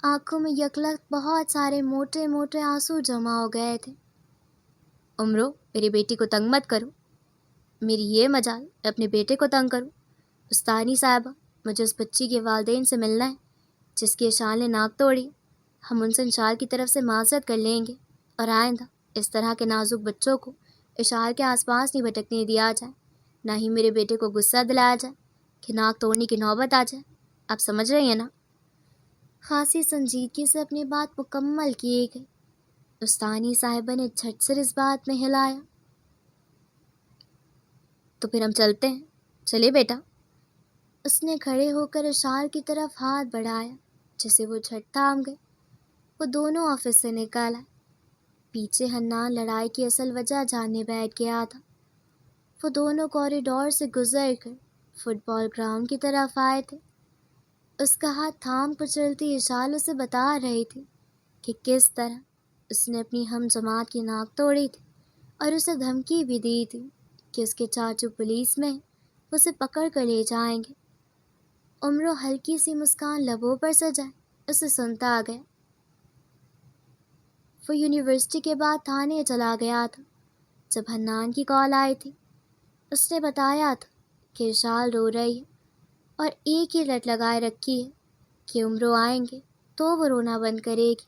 آنکھوں میں یکلخت بہت سارے موٹے موٹے آنسو جمع ہو گئے تھے۔ امرو، میری بیٹی کو تنگ مت کرو۔ میری یہ مجال اپنے بیٹے کو تنگ کروں؟ استانی صاحبہ، مجھے اس بچی کے والدین سے ملنا ہے جس کی اشال نے ناک توڑی۔ ہم ان سے اشال کی طرف سے معذرت کر لیں گے اور آئندہ اس طرح کے نازک بچوں کو اشال کے آس پاس نہیں بھٹکنے دیا جائے، نہ ہی میرے بیٹے کو غصہ دلایا جائے کہ ناک توڑنے کی نوبت آ جائے۔ آپ سمجھ رہی ہیں نا؟ خاصی سنجیدگی سے اپنی بات مکمل کی گئی۔ استانی صاحبہ نے جھٹ سے اس بات میں ہلایا۔ تو پھر ہم چلتے ہیں، چلے بیٹا۔ اس نے کھڑے ہو کر اشار کی طرف ہاتھ بڑھایا جسے وہ جھٹ تھام گئے۔ وہ دونوں آفس سے نکل آئے۔ پیچھے حنان لڑائی کی اصل وجہ جاننے بیٹھ گیا تھا۔ وہ دونوں کوریڈور سے گزر کر فٹ بال گراؤنڈ کی طرف آئے تھے۔ اس کا ہاتھ تھام کر چلتی اشال اسے بتا رہی تھی کہ کس طرح اس نے اپنی ہم جماعت کی ناک توڑی تھی اور اسے دھمکی بھی دی تھی کہ اس کے چاچو پولیس میں اسے پکڑ کر لے جائیں گے۔ امرو ہلکی سی مسکان لبوں پر سجائے اسے سنتا آ گیا۔ وہ یونیورسٹی کے بعد تھانے چلا گیا تھا جب حنان کی کال آئی تھی۔ اس نے بتایا تھا کہ اشال رو رہی ہے اور ایک ہی لت لگائے رکھی ہے کہ امرو آئیں گے تو وہ رونا بند کرے گی۔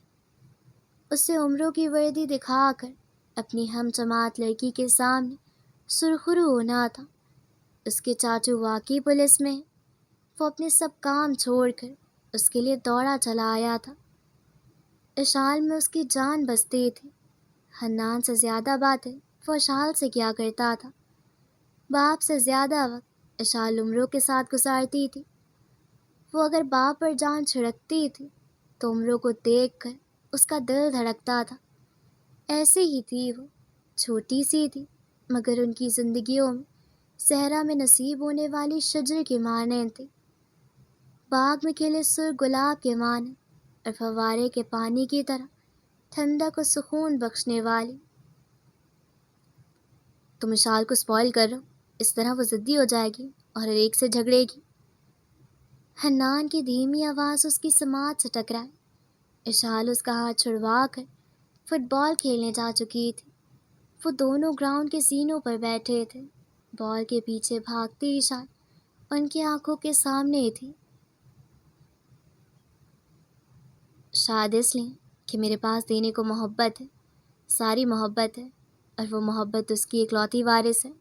اسے امرو کی وردی دکھا کر اپنی ہم جماعت لڑکی کے سامنے سرخرو ہونا تھا۔ اس کے چاچو واقعی پولیس میں ہیں۔ وہ اپنے سب کام چھوڑ کر اس کے لیے دوڑا چلا آیا تھا۔ اشال میں اس کی جان بستی تھی۔ حنان سے زیادہ باتیں وہ اشال سے کیا کرتا تھا۔ باپ سے زیادہ وقت اشال عمروں کے ساتھ گزارتی تھی۔ وہ اگر باپ پر جان چھڑکتی تھی تو عمروں کو دیکھ کر اس کا دل دھڑکتا تھا۔ ایسی ہی تھی وہ، چھوٹی سی تھی مگر ان کی زندگیوں میں صحرا میں نصیب ہونے والی شجر کے مانند تھی، باغ میں کھلے سرخ گلاب کے مانند اور فوارے کے پانی کی طرح ٹھنڈک و سکون بخشنے والی۔ تم اشال کو سپوائل کر رہے ہو، اس طرح وہ ضدی ہو جائے گی اور ہر ایک سے جھگڑے گی۔ حنان کی دھیمی آواز اس کی سماعت سے ٹکرائی۔ اشال اس کا ہاتھ چھڑوا کر فٹ بال کھیلنے جا چکی تھی۔ وہ دونوں گراؤنڈ کے زینوں پر بیٹھے تھے، بال کے پیچھے بھاگتی اشال ان کی آنکھوں کے سامنے تھی۔ شاید اس لیے کہ میرے پاس دینے کو محبت ہے، ساری محبت ہے، اور وہ محبت اس کی اکلوتی وارث ہے۔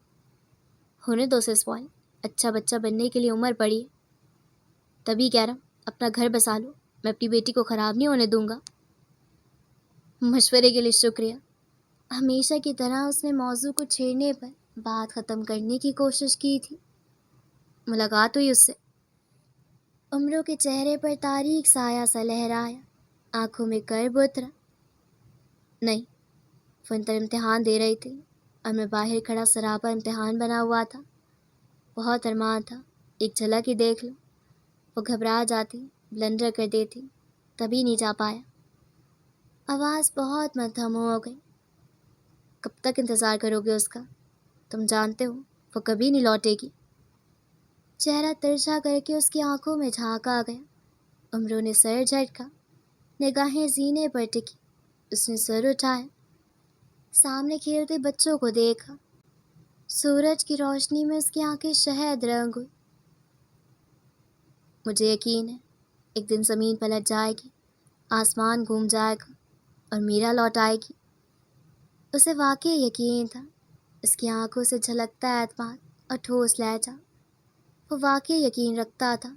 ہونے دو اسے سپوائل، اچھا بچہ بننے کے لیے عمر پڑی ہے۔ تبھی کہہ رہا ہوں اپنا گھر بسا لو، میں اپنی بیٹی کو خراب نہیں ہونے دوں گا۔ مشورے کے لیے شکریہ۔ ہمیشہ کی طرح اس نے موضوع کو چھیڑنے پر بات ختم کرنے کی کوشش کی تھی۔ ملاقات ہوئی اس سے؟ عمروں کے چہرے پر تاریک سایہ سا لہرایا، آنکھوں میں کرب اترا۔ نہیں، وہ انٹر امتحان دے رہی تھی اور میں باہر کھڑا سراپا امتحان بنا ہوا تھا۔ بہت ارمان تھا ایک جھلک ہی دیکھ لو۔ وہ گھبرا جاتی، بلنڈر کر دیتی، تبھی نہیں جا پایا۔ آواز بہت مدھم ہو گئی۔ کب تک انتظار کرو گے اس کا؟ تم جانتے ہو وہ کبھی نہیں لوٹے گی۔ چہرہ ترچھا کر کے اس کی آنکھوں میں جھانکا گیا۔ عمروں نے سر جھٹکا، نگاہیں زینے پر ٹکی۔ اس نے سر اٹھایا، سامنے کھیلتے بچوں کو دیکھا۔ سورج کی روشنی میں اس کی آنکھیں شہد رنگ ہوئی۔ مجھے یقین ہے ایک دن زمین پلٹ جائے گی، آسمان گھوم جائے گا اور میرا لوٹ آئے گی۔ اسے واقعی یقین تھا، اس کی آنکھوں سے جھلکتا اعتماد اور ٹھوس لہجہ۔ وہ واقعی یقین رکھتا تھا۔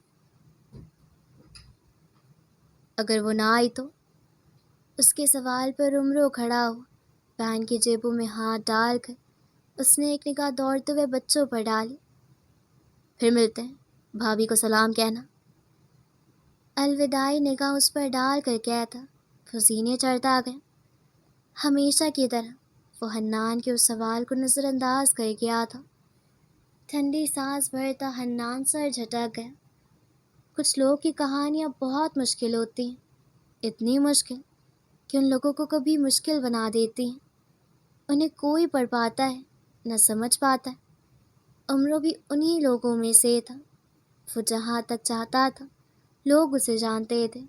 اگر وہ نہ آئی تو؟ اس کے سوال پر عمروں کھڑا ہوا، پین کی جیبوں میں ہاتھ ڈال کر اس نے ایک نگاہ دوڑتے ہوئے بچوں پر ڈالی۔ پھر ملتے ہیں، بھابھی کو سلام کہنا۔ الوداعی نگاہ اس پر ڈال کر کہتا وہ سینے چڑھتا گیا۔ ہمیشہ کی طرح وہ حنان کے اس سوال کو نظر انداز کر گیا تھا۔ ٹھنڈی سانس بھرتا حنان سر جھٹک گیا۔ کچھ لوگ کی کہانیاں بہت مشکل ہوتی ہیں، اتنی مشکل کہ ان لوگوں کو کبھی مشکل بنا دیتی ہیں۔ انہیں کوئی پڑھ پاتا ہے نہ سمجھ پاتا ہے۔ عمروں بھی انہی لوگوں میں سے تھا۔ وہ جہاں تک چاہتا تھا لوگ اسے جانتے تھے۔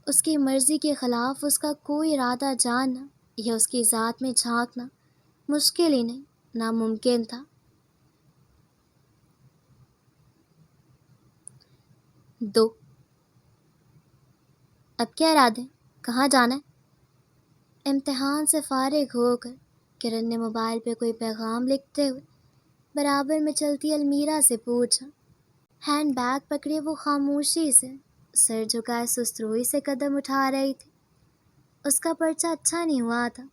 اس کی مرضی کے خلاف اس کا کوئی ارادہ جاننا یا اس کی ذات میں جھانکنا مشکل ہی نہیں، ناممکن تھا۔ 2 اب کیا ارادے؟ کہاں جانا ہے؟ امتحان سے فارغ ہو کر کرن نے موبائل پہ کوئی پیغام لکھتے ہوئے برابر میں چلتی المیرا سے پوچھا۔ ہینڈ بیگ پکڑے وہ خاموشی سے سر جھکائے سست روئی سے قدم اٹھا رہی تھی۔ اس کا پرچہ اچھا نہیں ہوا تھا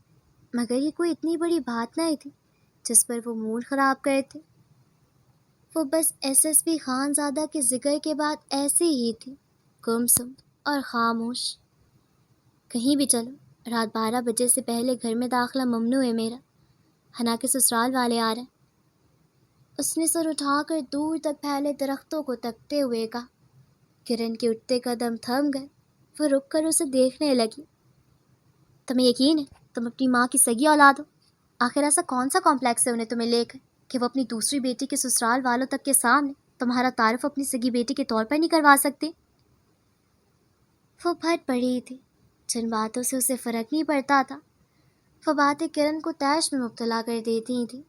مگر یہ کوئی اتنی بڑی بات نہیں تھی جس پر وہ موڈ خراب کرتے۔ وہ بس ایس پی خان زادہ کے ذکر کے بعد ایسی ہی تھی، گمسم اور خاموش۔ کہیں بھی چلو، رات 12 بجے سے پہلے گھر میں داخلہ ممنوع ہے میرا، حنا کے سسرال والے آ رہے ہیں۔ اس نے سر اٹھا کر دور تک پھیلے درختوں کو تکتے ہوئے کہا۔ کرن کے اٹھتے قدم تھم گئے، وہ رک کر اسے دیکھنے لگی۔ تمہیں یقین ہے تم اپنی ماں کی سگی اولاد ہو؟ آخر ایسا کون سا کمپلیکس ہے انہیں تمہیں لے کر کہ وہ اپنی دوسری بیٹی کے سسرال والوں تک کے سامنے تمہارا تعارف اپنی سگی بیٹی کے طور پر نہیں کروا سکتے؟ وہ پھٹ پڑی تھی، جن باتوں سے اسے فرق نہیں پڑتا تھا وہ باتیں کرن کو طیش میں مبتلا کر دیتی تھیں۔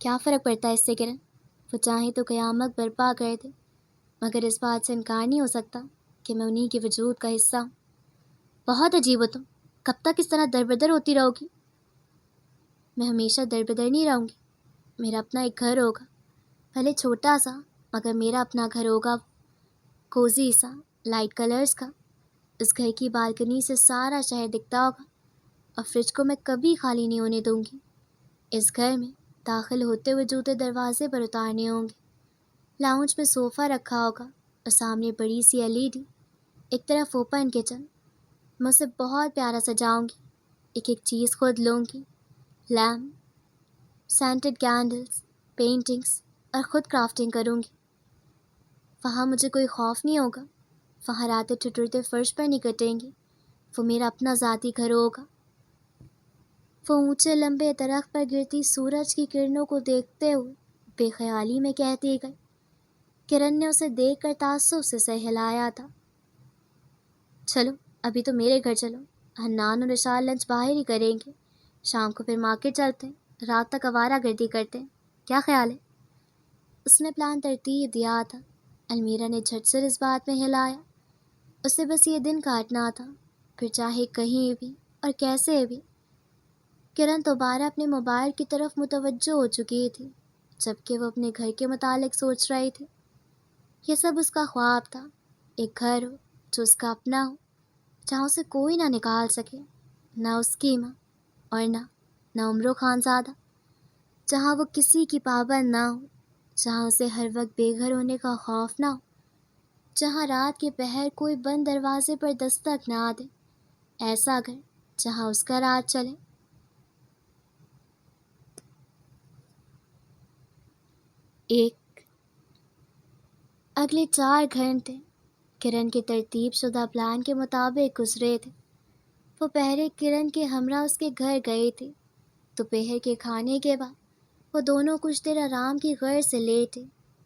کیا فرق پڑتا ہے اس سے کرن؟ وہ چاہیں تو قیامت برپا کر دے مگر اس بات سے انکار نہیں ہو سکتا کہ میں انہی کے وجود کا حصہ ہوں۔ بہت عجیب ہو تم، کب تک اس طرح در بدر ہوتی رہو گی؟ میں ہمیشہ در بدر نہیں رہوں گی۔ میرا اپنا ایک گھر ہوگا، بھلے چھوٹا سا مگر میرا اپنا گھر ہوگا، کوزی سا، لائٹ کلرز کا۔ اس گھر کی بالکنی سے سارا شہر دکھتا ہوگا اور فریج کو میں کبھی خالی نہیں ہونے دوں گی۔ اس گھر میں داخل ہوتے ہوئے جوتے دروازے پر اتارنے ہوں گے، لاؤنج میں صوفہ رکھا ہوگا اور سامنے بڑی سی LED، ایک طرف اوپن کچن۔ میں اسے بہت پیارا سجاؤں گی، ایک ایک چیز خود لوں گی، لیمپ، سینٹڈ کینڈلز، پینٹنگز، اور خود کرافٹنگ کروں گی۔ وہاں مجھے کوئی خوف نہیں ہوگا، وہاں راتیں ٹھٹرتے فرش پر نہیں کٹیں گی، وہ میرا اپنا ذاتی گھر ہوگا۔ وہ اونچے لمبے درخت پر گرتی سورج کی کرنوں کو دیکھتے ہوئے بے خیالی میں کہتی گئی۔ کرن نے اسے دیکھ کر تعصب سے سر ہلایا تھا۔ چلو ابھی تو میرے گھر چلو، حنان اور اشار لنچ باہر ہی کریں گے، شام کو پھر مارکیٹ چلتے ہیں، رات تک آوارہ گردی کرتے ہیں، کیا خیال ہے؟ اس نے پلان ترتیب دیا تھا۔ المیرا نے جھٹ سے اس بات میں ہلایا۔ اسے بس یہ دن کاٹنا تھا، پھر چاہے کہیں بھی اور کیسے بھی۔ کرن دوبارہ اپنے موبائل کی طرف متوجہ ہو چکی تھی، جبکہ وہ اپنے گھر کے متعلق سوچ رہی تھی۔ یہ سب اس کا خواب تھا، ایک گھر ہو جو اس کا اپنا ہو، جہاں اسے کوئی نہ نکال سکے، نہ اس کی ماں اور نہ عمرو خانزادہ، جہاں وہ کسی کی پابند نہ ہو، جہاں اسے ہر وقت بے گھر ہونے کا خوف نہ ہو، جہاں رات کے پہر کوئی بند دروازے پر دستک نہ دے، ایسا گھر جہاں اس کا راج چلے۔ اگلے 4 گھنٹے کرن کے ترتیب شدہ پلان کے مطابق گزرے تھے۔ وہ پہلے کرن کے ہمراہ اس کے گھر گئی تھی۔ دوپہر کے کھانے کے بعد وہ دونوں کچھ دیر آرام کی غرض سے لیٹے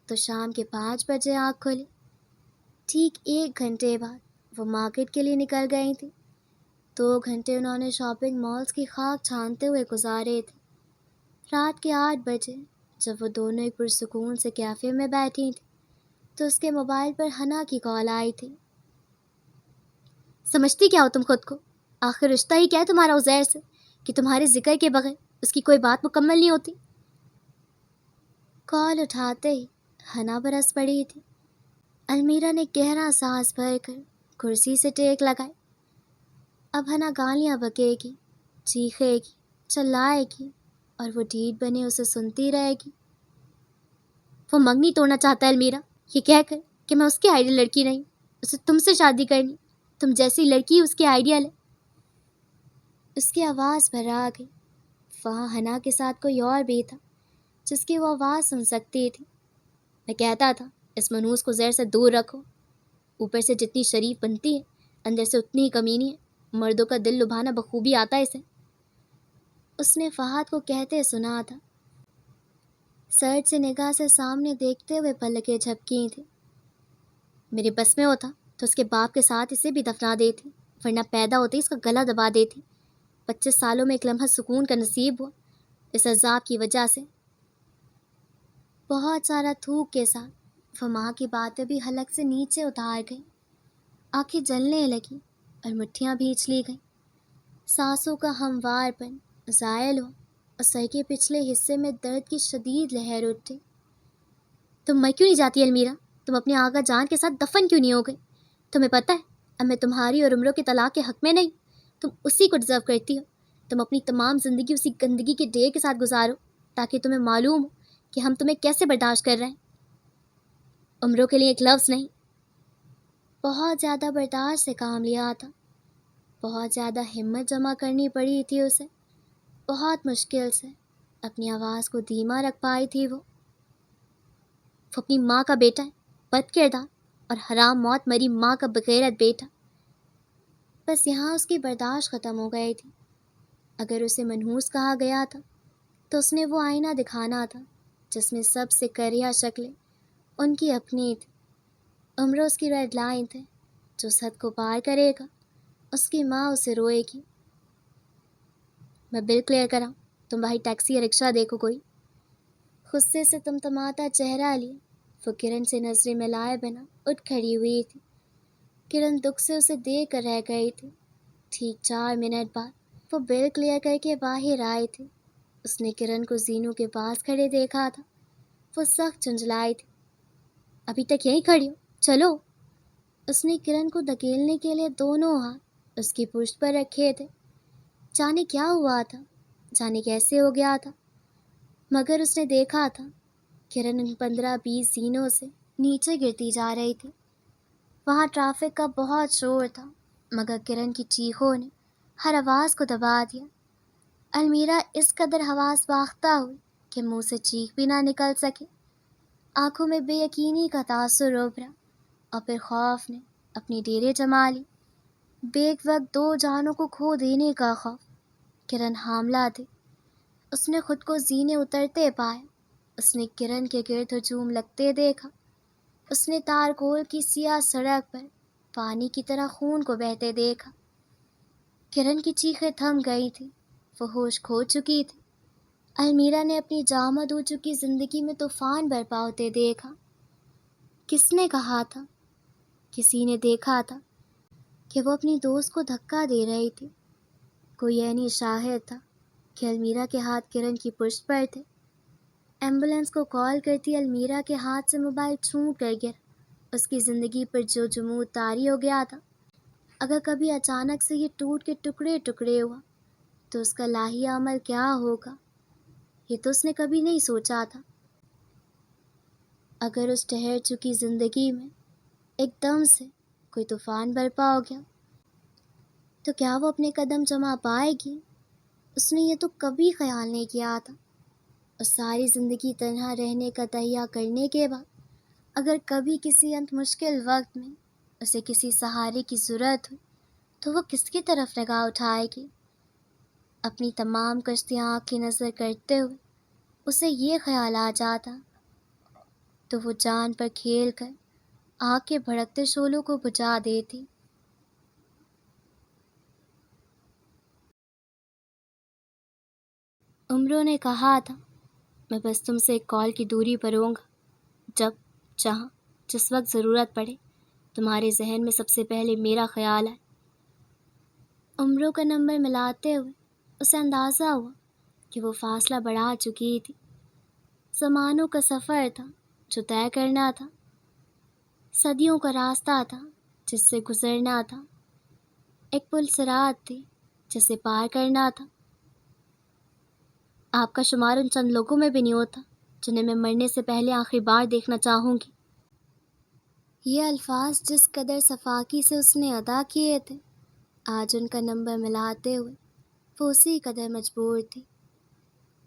تو شام کے 5 بجے آنکھ کھلی۔ ٹھیک 1 گھنٹے بعد وہ مارکیٹ کے لیے نکل گئی تھی۔ 2 گھنٹے انہوں نے شاپنگ مالز کی خاک چھانتے ہوئے گزارے تھے۔ رات کے 8 بجے جب وہ دونوں ایک پرسکون سے کیفے میں بیٹھی تھیں تو اس کے موبائل پر حنا کی کال آئی تھی۔ سمجھتی کیا ہو تم خود کو؟ آخر رشتہ ہی کیا ہے تمہارا عزیر سے کہ تمہارے ذکر کے بغیر اس کی کوئی بات مکمل نہیں ہوتی؟ کال اٹھاتے ہی حنا برس پڑی تھی۔ المیرا نے گہرا سانس بھر کر کرسی سے ٹیک لگائی۔ اب حنا گالیاں بکے گی، چیخے گی، چلائے گی اور وہ ڈھیٹ بنے اسے سنتی رہے گی۔ وہ منگنی توڑنا چاہتا ہے المیرا، یہ کہہ کر کہ میں اس کی آئیڈیل لڑکی نہیں، اسے تم سے شادی کرنی، تم جیسی لڑکی اس کی آئیڈیل ہے۔ اس کی آواز بھر آ گئی۔ وہاں حنا کے ساتھ کوئی اور بھی تھا جس کی وہ آواز سن سکتی تھی۔ میں کہتا تھا اس منحوس کو زہر سے دور رکھو، اوپر سے جتنی شریف بنتی ہے اندر سے اتنی ہی کمینی ہے، مردوں کا دل لبھانا بخوبی آتا ہے اسے۔ اس نے فہد کو کہتے سنا تھا۔ سرد سے نگاہ سے سامنے دیکھتے ہوئے پلکیں جھپکی تھیں۔ میرے بس میں ہوتا تو اس کے باپ کے ساتھ اسے بھی دفنا دیتی، ورنہ پیدا ہوتے اس کا گلا دبا دیتی۔ 25 سالوں میں ایک لمحہ سکون کا نصیب ہوا اس عذاب کی وجہ سے۔ بہت سارا تھوک کے ساتھ وہ ماں کی باتیں بھی حلق سے نیچے اتار گئیں۔ آنکھیں جلنے لگیں اور مٹھیاں بھیچ لی گئیں۔ سانسوں کا ہموار پن زائل ہوا اور سر کے پچھلے حصے میں درد کی شدید لہر اٹھی۔ تم مر کیوں نہیں جاتی المیرا؟ تم اپنے آقا جان کے ساتھ دفن کیوں نہیں ہو گئی؟ تمہیں پتہ ہے اب میں تمہاری اور عمروں کے طلاق کے حق میں نہیں، تم اسی کو ڈیزرو کرتی ہو۔ تم اپنی تمام زندگی اسی گندگی کے ڈھیر کے ساتھ گزارو تاکہ تمہیں معلوم ہو کہ ہم تمہیں کیسے برداشت کر رہے ہیں۔ عمروں کے لیے ایک لفظ نہیں۔ بہت زیادہ برداشت سے کام لیا تھا، بہت زیادہ ہمت جمع کرنی پڑی تھی اسے، بہت مشکل سے اپنی آواز کو دھیما رکھ پائی تھی وہ اپنی ماں کا بیٹا ہے، بد کردار اور حرام موت مری ماں کا بغیرت بیٹا۔ بس یہاں اس کی برداشت ختم ہو گئی تھی۔ اگر اسے منحوس کہا گیا تھا تو اس نے وہ آئینہ دکھانا تھا جس میں سب سے کریہ شکلیں ان کی اپنی تھی۔ عمر اس کی ریڈ لائن تھے، جو اس حد کو پار کرے گا اس کی ماں اسے روئے گی۔ میں بل کلیئر کراؤں، تم باہر ٹیکسی یا رکشہ دیکھو کوئی۔ غصے سے تمتماتا چہرہ لیے وہ کرن سے نظریں ملائے بنا اٹھ کھڑی ہوئی تھی۔ کرن دکھ سے اسے دیکھ کر رہ گئی تھی۔ ٹھیک 4 منٹ بعد وہ بل کلیئر کر کے باہر آئے تھے۔ اس نے کرن کو زینو کے پاس کھڑے دیکھا تھا۔ وہ سخت جھنجھلائی تھی۔ ابھی تک یہیں کھڑی ہو، چلو۔ اس نے کرن کو دھکیلنے کے لیے دونوں ہاتھ اس کی پشت پر رکھے تھے۔ جانے کیا ہوا تھا، جانے کیسے ہو گیا تھا، مگر اس نے دیکھا تھا کرن ان 15-20 زینوں سے نیچے گرتی جا رہی تھی۔ وہاں ٹریفک کا بہت شور تھا، مگر کرن کی چیخوں نے ہر آواز کو دبا دیا۔ المیرا اس قدر حواس باختہ ہوئی کہ منہ سے چیخ بھی نہ نکل سکے۔ آنکھوں میں بے یقینی کا تاثر ابھرا اور پھر خوف نے اپنی ڈیرے جما لی۔ بیک وقت 2 جانوں کو کھو دینے کا خوف۔ کرن حاملہ تھی۔ اس نے خود کو زینے اترتے پایا۔ اس نے کرن کے گرد ہجوم لگتے دیکھا۔ اس نے تارکول کی سیاہ سڑک پر پانی کی طرح خون کو بہتے دیکھا۔ کرن کی چیخیں تھم گئی تھیں، وہ ہوش کھو چکی تھی۔ المیرا نے اپنی جامد ہو چکی زندگی میں طوفان برپا ہوتے دیکھا۔ کس نے کہا تھا؟ کسی نے دیکھا تھا کہ وہ اپنی دوست کو دھکا دے رہی تھی۔ کوئی عینی شاہد تھا کہ المیرا کے ہاتھ کرن کی پشت پر تھے۔ ایمبولینس کو کال کرتی المیرا کے ہاتھ سے موبائل چھوٹ کر گر۔ اس کی زندگی پر جو جمود طاری ہو گیا تھا، اگر کبھی اچانک سے یہ ٹوٹ کے ٹکڑے ٹکڑے ہوا تو اس کا لاہی عمل کیا ہوگا، یہ تو اس نے کبھی نہیں سوچا تھا۔ اگر اس ٹھہر چکی زندگی میں ایک دم سے کوئی طوفان برپا ہو گیا تو کیا وہ اپنے قدم جما پائے گی؟ اس نے یہ تو کبھی خیال نہیں کیا تھا۔ اور ساری زندگی تنہا رہنے کا تہیہ کرنے کے بعد اگر کبھی کسی انت مشکل وقت میں اسے کسی سہارے کی ضرورت ہوئی تو وہ کس کی طرف نگاہ اٹھائے گی؟ اپنی تمام کشتیاں آنکھ کی نظر کرتے ہوئے اسے یہ خیال آ جاتا تو وہ جان پر کھیل کر آگ کے بھڑکتے شعلوں کو بجھا دیتی۔ عمروں نے کہا تھا میں بس تم سے ایک کال کی دوری پر ہوں گا، جب جہاں جس وقت ضرورت پڑے تمہارے ذہن میں سب سے پہلے میرا خیال ہے۔ عمروں کا نمبر ملاتے ہوئے اسے اندازہ ہوا کہ وہ فاصلہ بڑھا چکی تھی۔ زمانوں کا سفر تھا جو طے کرنا تھا، صدیوں کا راستہ تھا جس سے گزرنا تھا، ایک پل صراط تھی جسے پار کرنا تھا۔ آپ کا شمار ان چند لوگوں میں بھی نہیں ہوتا جنہیں میں مرنے سے پہلے آخری بار دیکھنا چاہوں گی۔ یہ الفاظ جس قدر صفاکی سے اس نے ادا کیے تھے، آج ان کا نمبر ملاتے ہوئے وہ اسی قدر مجبور تھی۔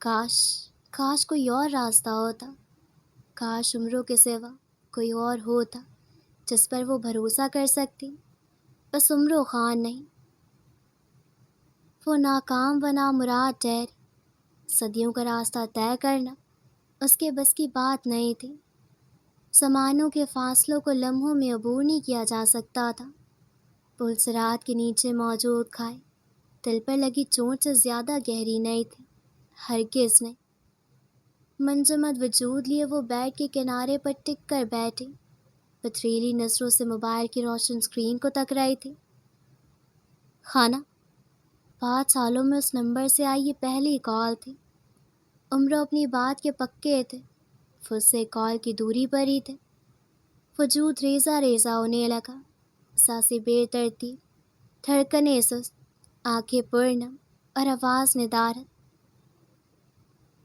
کاش کوئی اور راستہ ہوتا، کاش عمروں کے سوا کوئی اور ہوتا جس پر وہ بھروسہ کر سکتی، بس عمرو خان نہیں۔ وہ ناکام و نامراد ٹھہری۔ صدیوں کا راستہ طے کرنا اس کے بس کی بات نہیں تھی۔ زمانوں کے فاصلوں کو لمحوں میں عبور نہیں کیا جا سکتا تھا۔ پل صراط کے نیچے موجود کھائی دل پر لگی چوٹ سے زیادہ گہری نہیں تھی، ہرگز نہیں۔ منجمد وجود لیے وہ بیڈ کے کنارے پر ٹک کر بیٹھی، پتھریلی نظروں سے موبائل کی روشن اسکرین کو تک رہی تھی۔ خانہ 5 سالوں میں اس نمبر سے آئی یہ پہلی کال تھی۔ عمرو اپنی بات کے پکے تھے، وہ اس سے کال کی دوری پر ہی تھے۔ وجود ریزہ ریزہ ہونے لگا، سانسیں بے ترتیب، دھڑکنیں سست، آنکھیں پرنم اور آواز ندارت۔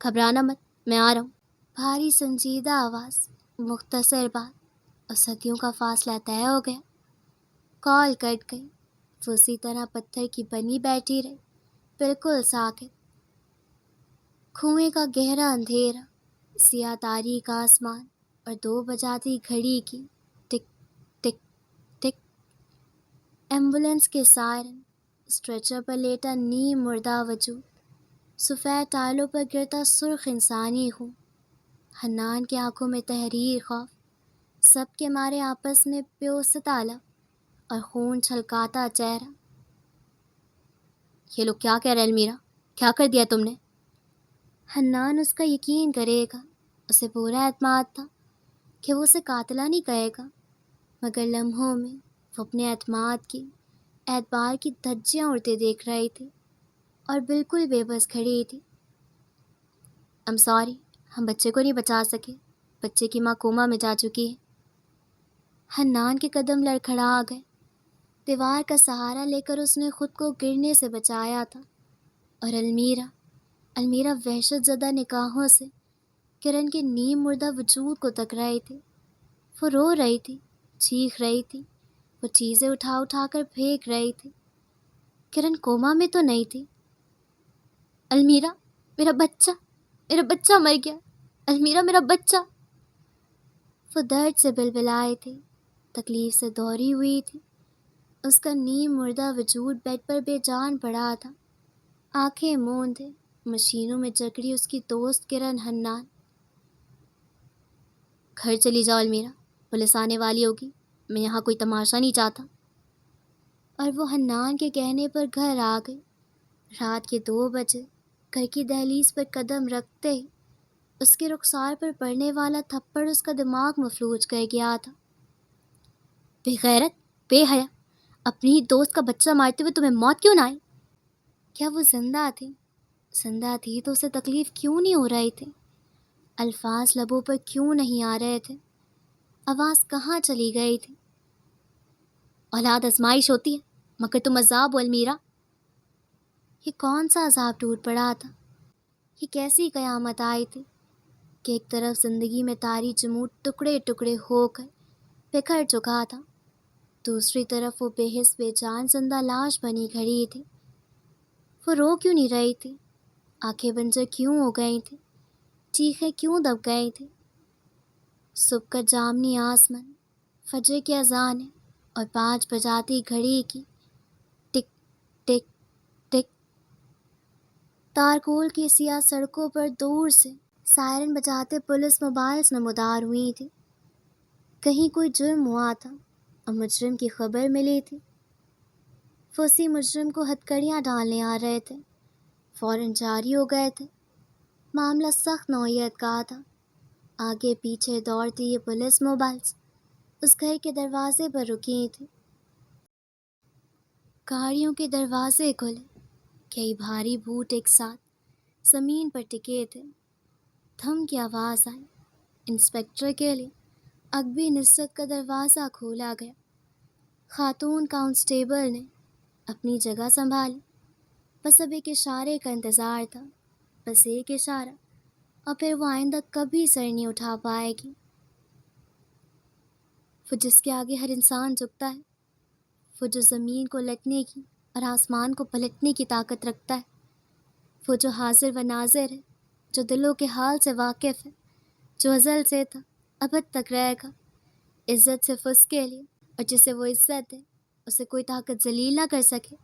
گھبرانا مت، میں آ رہا ہوں۔ بھاری سنجیدہ آواز، مختصر بات اور صدیوں کا فاصلہ طے ہو گیا۔ کال کٹ گئی، وہ اسی طرح پتھر کی بنی بیٹھی رہی، بالکل ساکت۔ کنویں کا گہرا اندھیرا، سیاہ تاریک آسمان اور 2 بجاتی گھڑی کی ٹک ٹک ٹک۔ ایمبولینس کے سائرن، اسٹریچر پر لیٹا نیم مردہ وجود، سفید ٹائلوں پر گرتا سرخ انسانی خون، حنان کی آنکھوں میں تحریر خوف، سب کے مارے آپس میں پیوستہ لب اور خون چھلکاتا چہرہ۔ یہ لوگ کیا کہہ رہے المیرا؟ کیا کر دیا تم نے؟ حنان اس کا یقین کرے گا، اسے پورا اعتماد تھا کہ وہ اسے قاتلہ نہیں کہے گا، مگر لمحوں میں وہ اپنے اعتماد کی، اعتبار کی دھجیاں اڑتے دیکھ رہی تھی اور بالکل بے بس کھڑی تھی۔ I'm sorry، ہم بچے کو نہیں بچا سکے، بچے کی ماں کوما میں جا چکی ہے۔ حنان کے قدم لڑکھڑا گئے۔ دیوار کا سہارا لے کر اس نے خود کو گرنے سے بچایا تھا، اور المیرا المیرا وحشت زدہ نگاہوں سے کرن کے نیم مردہ وجود کو تک رہی تھی۔ وہ رو رہی تھی، چیخ رہی تھی، وہ چیزیں اٹھا اٹھا کر پھینک رہی تھی۔ کرن کوما میں تو نہیں تھی۔ المیرا، میرا بچہ مر گیا، المیرا میرا بچہ۔ وہ درد سے بلبلائے تھے، تکلیف سے دوری ہوئی تھی۔ اس کا نیم مردہ وجود بیڈ پر بے جان پڑا تھا، آنکھیں موندے مشینوں میں جکڑی اس کی دوست کرن حنان۔ گھر چلی جاؤ المیرا، پولیس آنے والی ہوگی، میں یہاں کوئی تماشا نہیں چاہتا۔ اور وہ حنان کے کہنے پر گھر آ گئی۔ رات کے 2 بجے گھر کی دہلیز پر قدم رکھتے ہی اس کے رخسار پر پڑنے والا تھپڑ اس کا دماغ مفلوج کر گیا تھا۔ بے غیرت، بے حیا، اپنی ہی دوست کا بچہ مارتے ہوئے تمہیں موت کیوں نہ آئی؟ کیا وہ زندہ تھی؟ زندہ تھی تو اسے تکلیف کیوں نہیں ہو رہی تھی؟ الفاظ لبوں پر کیوں نہیں آ رہے تھے؟ آواز کہاں چلی گئی تھی؟ اولاد آزمائش ہوتی ہے مگر تم عذاب ہو المیرا۔ یہ کون سا عذاب ٹوٹ پڑا تھا؟ یہ کیسی قیامت آئی تھی کہ ایک طرف زندگی میں تاری جمود ٹکڑے ٹکڑے ہو کر بکھر چکا تھا، دوسری طرف وہ بے حس بے جان زندہ لاش بنی کھڑی تھی۔ وہ رو کیوں نہیں رہی تھی؟ آنکھیں بنجر کیوں ہو گئی تھی؟ چیخیں کیوں دب گئی تھی؟ صبح کا جامنی آسمان، فجر کی اذانیں اور 5 بجاتی گھڑی کی ٹک ٹک ٹک۔ تارکول کی سیاہ سڑکوں پر دور سے سائرن بجاتے پولیس موبائلز نمودار ہوئی تھی۔ کہیں کوئی جرم ہوا تھا اور مجرم کی خبر ملی تھی۔ وہ اسی مجرم کو ہتکڑیاں ڈالنے آ رہے تھے، فوراً جاری ہو گئے تھے۔ معاملہ سخت نوعیت کا تھا۔ آگے پیچھے دوڑتی یہ پولیس موبائلز اس گھر کے دروازے پر رکی تھی۔ گاڑیوں کے دروازے کھلے، کئی بھاری بوٹ ایک ساتھ زمین پر ٹکے تھے۔ تھم کی آواز آئی۔ انسپکٹر کے لیے اکبی نصرت کا دروازہ کھولا گیا۔ خاتون کانسٹیبل نے اپنی جگہ سنبھالی۔ بس اب ایک اشارے کا انتظار تھا، بس ایک اشارہ، اور پھر وہ آئندہ کبھی سر نہیں اٹھا پائے گی۔ وہ جس کے آگے ہر انسان جھکتا ہے، وہ جو زمین کو لٹنے کی اور آسمان کو پلٹنے کی طاقت رکھتا ہے، وہ جو حاضر و ناظر ہے، جو دلوں کے حال سے واقف ہے، جو ازل سے تھا ابد تک رہے گا، عزت صرف اس کے لیے، اور جسے وہ عزت ہے اسے کوئی طاقت ذلیل نہ کر سکے،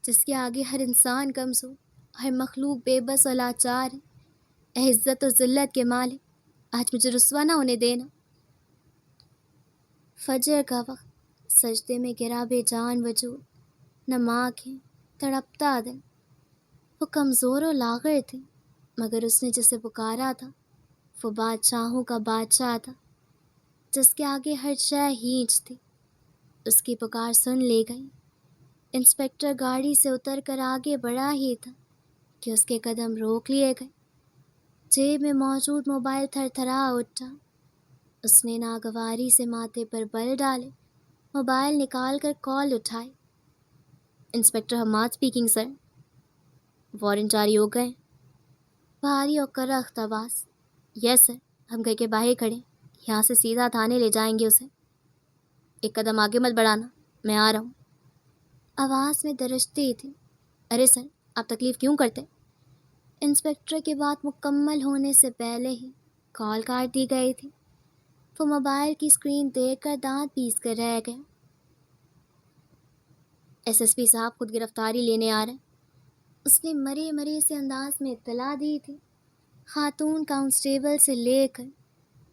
جس کے آگے ہر انسان کمزور، ہر مخلوق بے بس اور لاچار ہے۔ اے عزت و ذلت کے مالک، آج مجھے رسوا نہ ہونے دینا۔ فجر کا وقت، سجدے میں گرا بے جان وجود، نم آنکھیں، تڑپتا دل۔ وہ کمزور و لاغر تھی، مگر اس نے جسے پکارا تھا وہ بادشاہوں کا بادشاہ تھا، جس کے آگے ہر شے ہینچ تھی۔ اس کی پکار سن لی گئی۔ انسپکٹر گاڑی سے اتر کر آگے بڑھا ہی تھا کہ اس کے قدم روک لیے گئے۔ جیب میں موجود موبائل تھر تھرا اٹھا۔ اس نے ناگواری سے ماتھے پر بل ڈالے، موبائل نکال کر کال اٹھائی۔ انسپکٹر حماد اسپیکنگ سر۔ وارنٹ جاری ہو گئے؟ بھاری اور کرخت آواز۔ یس سر، ہم گھر کے باہر کھڑے، یہاں سے سیدھا تھانے لے جائیں گے اسے۔ ایک قدم آگے مت بڑھانا، میں آ رہا ہوں۔ آواز میں درجتی تھی۔ ارے سر، آپ تکلیف کیوں کرتے؟ انسپکٹر کی بات مکمل ہونے سے پہلے ہی کال کاٹ دی گئی تھی۔ وہ موبائل کی اسکرین دیکھ کر دانت پیس کر رہ گیا۔ ایس پی صاحب خود گرفتاری لینے آ رہے ہیں، اس نے مرے مرے سے انداز میں اطلاع دی تھی۔ خاتون کانسٹیبل سے لے کر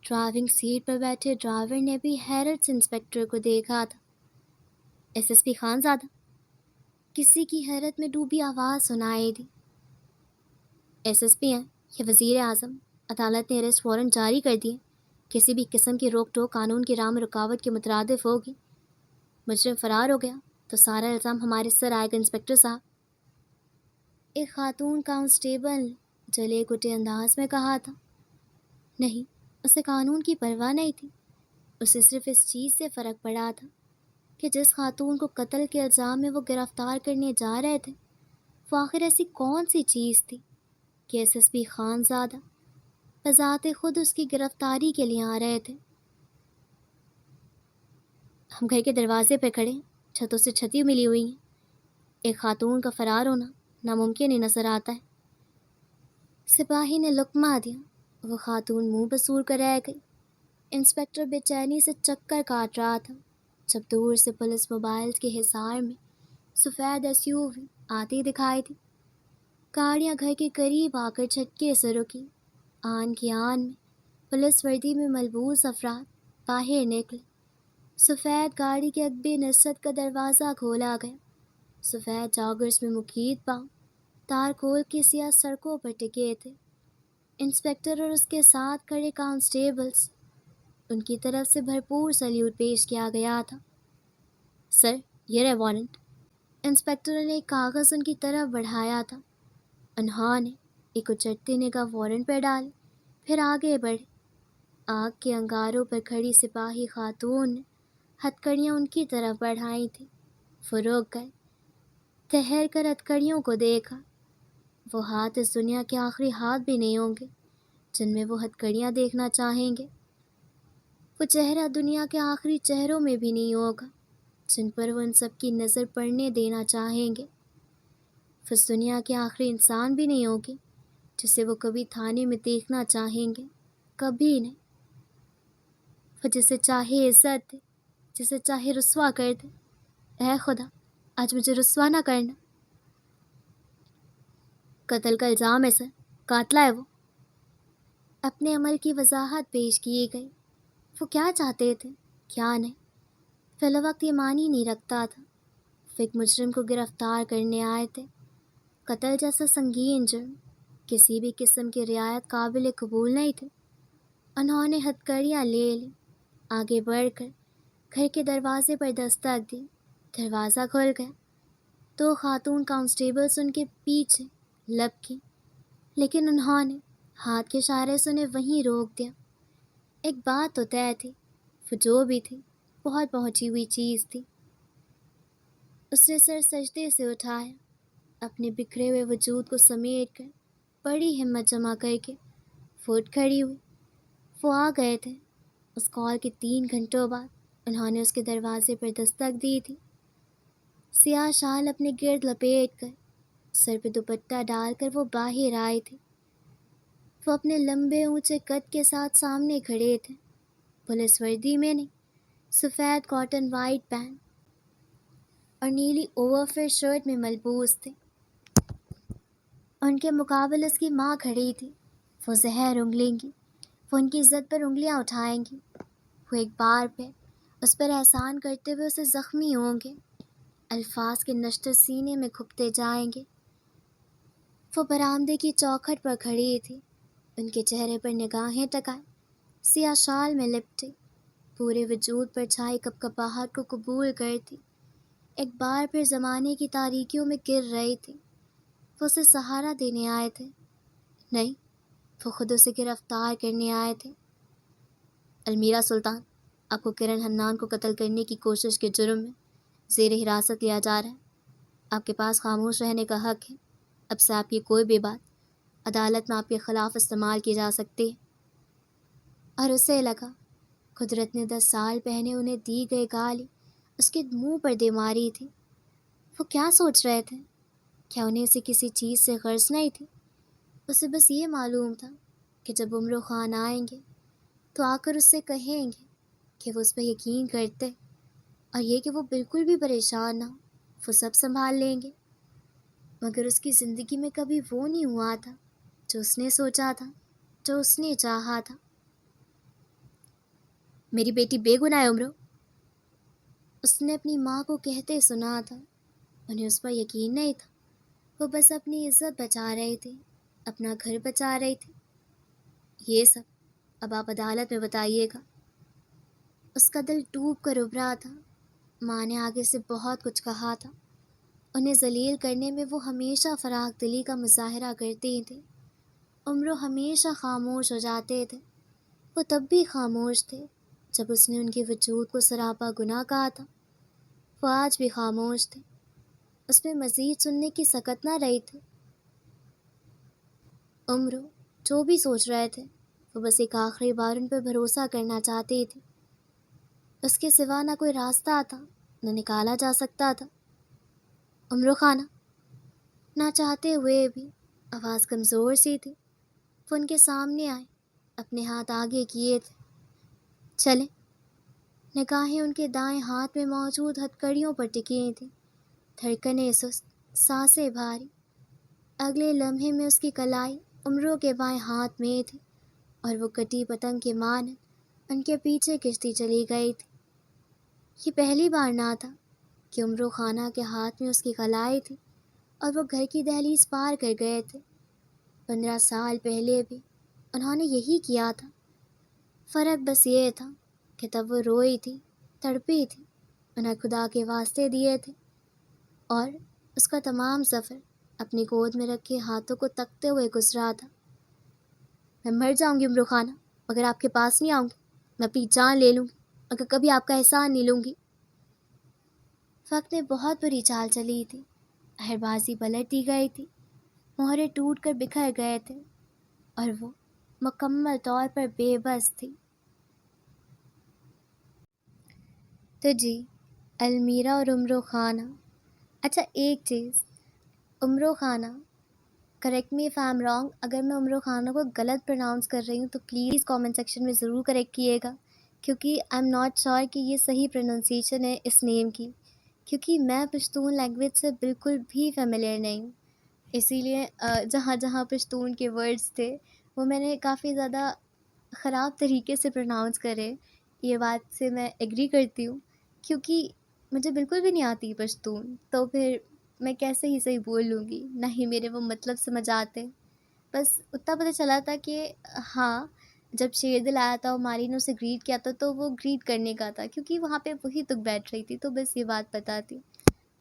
ڈرائیونگ سیٹ پر بیٹھے ڈرائیور نے بھی حیرت سے انسپکٹر کو دیکھا تھا۔ ایس پی خانزادہ، کسی کی حیرت میں ڈوبی آواز سنائی دی۔ ایس پی ہیں، یہ وزیر اعظم، عدالت نے اریسٹ وارنٹ جاری کر دیے۔ کسی بھی قسم کی روک ٹوک قانون کی راہ میں رکاوٹ کے مترادف ہوگی۔ مجرم فرار ہو گیا تو سارا الزام ہمارے سر آئے گا انسپکٹر صاحب۔ ایک خاتون کانسٹیبل نے جلے گٹے انداز میں کہا تھا۔ نہیں، اسے قانون کی پرواہ نہیں تھی۔ اسے صرف اس چیز سے فرق پڑا تھا کہ جس خاتون کو قتل کے الزام میں وہ گرفتار کرنے جا رہے تھے، وہ آخر ایسی کون سی چیز تھی کہ SSP خان زادہ بذات خود اس کی گرفتاری کے لیے آ رہے تھے۔ ہم گھر کے دروازے پہ کھڑے، چھتوں سے چھتی ملی ہوئی ہیں، ایک خاتون کا فرار ہونا ناممکن ہی نظر آتا ہے۔ سپاہی نے لقمہ دیا، وہ خاتون منہ بسور کر رہ گئی۔ انسپکٹر بے چینی سے چکر کاٹ رہا تھا جب دور سے پولیس موبائلز کے حصار میں سفید SUV آتی دکھائی دی۔ گاڑیاں گھر کے قریب آ کر جھٹکے سے رکی۔ آن کی آن میں پولیس وردی میں ملبوس افراد باہر نکلے۔ سفید گاڑی کے عقبِ نصرت کا دروازہ کھولا گیا۔ سفید جاگرز میں مقید پاؤں تار کھول کے سیاہ سڑکوں پر ٹکے تھے۔ انسپکٹر اور اس کے ساتھ کھڑے کانسٹیبلز، ان کی طرف سے بھرپور سلیوٹ پیش کیا گیا تھا۔ سر، یہ رہے وارنٹ۔ انسپکٹر نے ایک کاغذ ان کی طرف بڑھایا تھا۔ انہوں نے ایک اچٹتی نگاہ وارنٹ پہ ڈالی، پھر آگے بڑھے۔ آگ کے انگاروں پر کھڑی سپاہی خاتون نے ہتھکڑیاں ان کی طرف بڑھائی تھیں۔ وہ رک گئے، ٹھہر کر ہتھکڑیوں کو دیکھا۔ وہ ہاتھ اس دنیا کے آخری ہاتھ بھی نہیں ہوں گے جن میں وہ ہتھکڑیاں دیکھنا چاہیں گے۔ وہ چہرہ دنیا کے آخری چہروں میں بھی نہیں ہوگا جن پر وہ ان سب کی نظر پڑنے دینا چاہیں گے۔ وہ اس دنیا کے آخری انسان بھی نہیں ہوگی جسے وہ کبھی تھانے میں دیکھنا چاہیں گے، کبھی نہیں۔ وہ جسے چاہے عزت دے، جسے چاہے رسوا کر دے۔ اے خدا، آج مجھے رسوا نہ کرنا۔ قتل کا الزام ہے سر، قاتلہ ہے وہ۔ اپنے عمل کی وضاحت پیش کی گئی۔ وہ کیا چاہتے تھے، کیا نہیں، فی الوقت یہ معنی نہیں رکھتا تھا۔ وہ ایک مجرم کو گرفتار کرنے آئے تھے۔ قتل جیسا سنگین جرم کسی بھی قسم کی رعایت قابل قبول نہیں تھی۔ انہوں نے ہتھکڑیاں لے لی، آگے بڑھ کر گھر کے دروازے پر دستک دی۔ دروازہ کھل گیا۔ دو خاتون کانسٹیبلز ان کے پیچھے لپکیں، لیکن انہوں نے ہاتھ کے اشارے سے انہیں وہیں روک دیا۔ ایک بات تو طے تھی، وہ جو بھی تھی بہت پہنچی ہوئی چیز تھی۔ اس نے سر سجدے سے اٹھایا، اپنے بکھرے ہوئے وجود کو سمیٹ کر بڑی ہمت جمع کر کے وہ اٹھ کھڑی ہوئی۔ وہ آ گئے تھے۔ اس کال کے 3 گھنٹوں بعد انہوں نے اس کے دروازے پر دستک دی تھی۔ سیاہ شال اپنے گرد لپیٹ کر، سر پہ دوپٹہ ڈال کر وہ باہر آئے تھے۔ وہ اپنے لمبے اونچے قد کے ساتھ سامنے کھڑے تھے، پولیس وردی میں نہیں، سفید کاٹن وائٹ پینٹ اور نیلی اوور فٹ شرٹ میں ملبوس تھے۔ ان کے مقابل اس کی ماں کھڑی تھی۔ وہ زہر انگلیں گی، وہ ان کی عزت پر انگلیاں اٹھائیں گی۔ وہ ایک بار پہ اس پر احسان کرتے ہوئے اسے زخمی ہوں گے، الفاظ کے نشتر سینے میں کھپتے جائیں گے۔ وہ برآمدے کی چوکھٹ پر کھڑی تھی، ان کے چہرے پر نگاہیں ٹکائے، سیاہ شال میں لپٹی، پورے وجود پر چھائی کپکپاہٹ کو قبول کرتی۔ ایک بار پھر زمانے کی تاریکیوں میں گر رہی تھی۔ وہ اسے سہارا دینے آئے تھے، نہیں، وہ خود اسے گرفتار کرنے آئے تھے۔ المیرا سلطان، آپ کو کرن حنان کو قتل کرنے کی کوشش کے جرم میں زیر حراست لیا جا رہا ہے۔ آپ کے پاس خاموش رہنے کا حق ہے۔ اب سے آپ کی کوئی بھی بات عدالت میں آپ کے خلاف استعمال کی جا سکتی ہے۔ اور اسے لگا قدرت نے 10 سال پہلے انہیں دی گئی گالی اس کے منہ پر دے ماری تھی۔ وہ کیا سوچ رہے تھے؟ کیا انہیں اسے کسی چیز سے غرض نہیں تھی؟ اسے بس یہ معلوم تھا کہ جب عمرو خان آئیں گے تو آ کر اس سے کہیں گے کہ وہ اس پہ یقین کرتے، اور یہ کہ وہ بالکل بھی پریشان نہ ہو، وہ سب سنبھال لیں گے۔ مگر اس کی زندگی میں کبھی وہ نہیں ہوا تھا جو اس نے سوچا تھا، جو اس نے چاہا تھا۔ میری بیٹی بے گناہ ہے عمرو، اس نے اپنی ماں کو کہتے سنا تھا۔ انہیں اس پر یقین نہیں تھا، وہ بس اپنی عزت بچا رہی تھی، اپنا گھر بچا رہی تھی۔ یہ سب اب آپ عدالت میں بتائیے گا۔ اس کا دل ڈوب کر ابھرا تھا۔ ماں نے آگے سے بہت کچھ کہا تھا، انہیں ذلیل کرنے میں وہ ہمیشہ فراخ دلی کا مظاہرہ کرتی تھی۔ عمرو ہمیشہ خاموش ہو جاتے تھے، وہ تب بھی خاموش تھے جب اس نے ان کے وجود کو سراپا گناہ کہا تھا۔ وہ آج بھی خاموش تھے، اس میں مزید سننے کی سکت نہ رہی تھی۔ عمرو جو بھی سوچ رہے تھے وہ بس ایک آخری بار ان پہ بھروسہ کرنا چاہتے تھے. اس کے سوا نہ کوئی راستہ تھا نہ نکالا جا سکتا تھا. عمرو خانہ. نہ چاہتے ہوئے بھی آواز کمزور سی تھی. وہ ان کے سامنے آئے, اپنے ہاتھ آگے کیے تھے. چلیں. نگاہیں ان کے دائیں ہاتھ میں موجود ہتھکڑیوں پر ٹکی تھیں. دھڑکنیں سست, سانسیں بھاری. اگلے لمحے میں اس کی کلائی عمرو کے بائیں ہاتھ میں تھی اور وہ کٹی پتنگ کے مانند ان کے پیچھے کشتی چلی گئی تھی. یہ پہلی بار نہ تھا کہ عمرو خانہ کے ہاتھ میں اس کی کلائی تھی اور وہ گھر کی دہلیز پار کر گئے تھے. 15 سال پہلے بھی انہوں نے یہی کیا تھا. فرق بس یہ تھا کہ تب وہ روئی تھی, تڑپی تھی, انہیں خدا کے واسطے دیے تھے, اور اس کا تمام سفر اپنی گود میں رکھے ہاتھوں کو تکتے ہوئے گزرا تھا. میں مر جاؤں گی عمرو خانہ مگر آپ کے پاس نہیں آؤں گی. میں اپنی جان لے لوں گی مگر کبھی آپ کا احسان نہیں لوں گی. وقت نے بہت بری چال چلی تھی. ہر بازی پلٹ دی گئی تھی. مہرے ٹوٹ کر بکھر گئے تھے اور وہ مکمل طور پر بے بس تھی. تو جی, المیرا اور عمرو خانہ. اچھا ایک چیز, عمرو خانہ, correct me if I am wrong, اگر میں عمرو خانہ کو غلط پروناؤنس کر رہی ہوں تو پلیز کامنٹ سیکشن میں ضرور کریکٹ کیے گا, کیونکہ آئی ایم ناٹ شیور کہ یہ صحیح پروننسیشن ہے اس نیم کی, کیونکہ میں پشتون لینگویج سے بالکل بھی فیملیئر نہیں ہوں. اسی لیے جہاں جہاں پشتون کے ورڈز تھے وہ میں نے کافی زیادہ خراب طریقے سے پروناؤنس کرے. یہ بات سے میں ایگری کرتی ہوں, کیونکہ مجھے بالکل بھی نہیں آتی پشتون, تو پھر میں کیسے ہی صحیح بول لوں گی, نہ ہی میرے وہ مطلب سمجھ آتے. بس اتنا پتہ چلا تھا کہ ہاں جب شیر دل آیا تھا اور ماری نے اسے گریٹ کیا تھا تو وہ گریٹ کرنے کا تھا, کیونکہ وہاں پہ وہی تک بیٹھ رہی تھی, تو بس یہ بات پتہ تھی.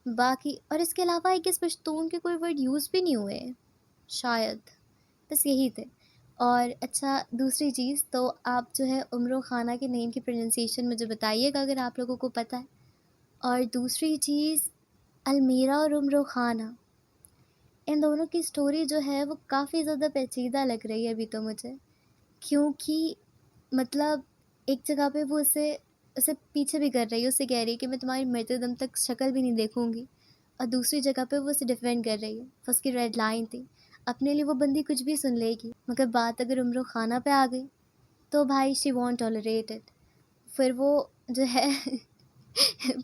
باقی اور اس کے علاوہ ایک اس پشتون کے کوئی ورڈ یوز بھی نہیں ہوئے شاید, بس یہی تھے. اور اچھا دوسری چیز, تو آپ جو ہے عمرو خانہ کے نیم کی پروننسیشن مجھے بتائیے گا اگر آپ لوگوں کو پتہ ہے. اور دوسری چیز, المیرا اور عمرو خانہ, ان دونوں کی سٹوری جو ہے وہ کافی زیادہ پیچیدہ لگ رہی ہے ابھی تو مجھے, کیونکہ مطلب ایک جگہ پہ وہ اسے پیچھے بھی کر رہی ہے, اسے کہہ رہی ہے کہ میں تمہاری مرتے دم تک شکل بھی نہیں دیکھوں گی, اور دوسری جگہ پہ وہ اسے ڈیفینڈ کر رہی ہے. اس کی ریڈ لائن تھی, اپنے لیے وہ بندی کچھ بھی سن لے گی, مگر بات اگر عمرو خانہ پہ آ گئی تو بھائی شی وونٹ ٹالریٹ اٹ. پھر وہ جو ہے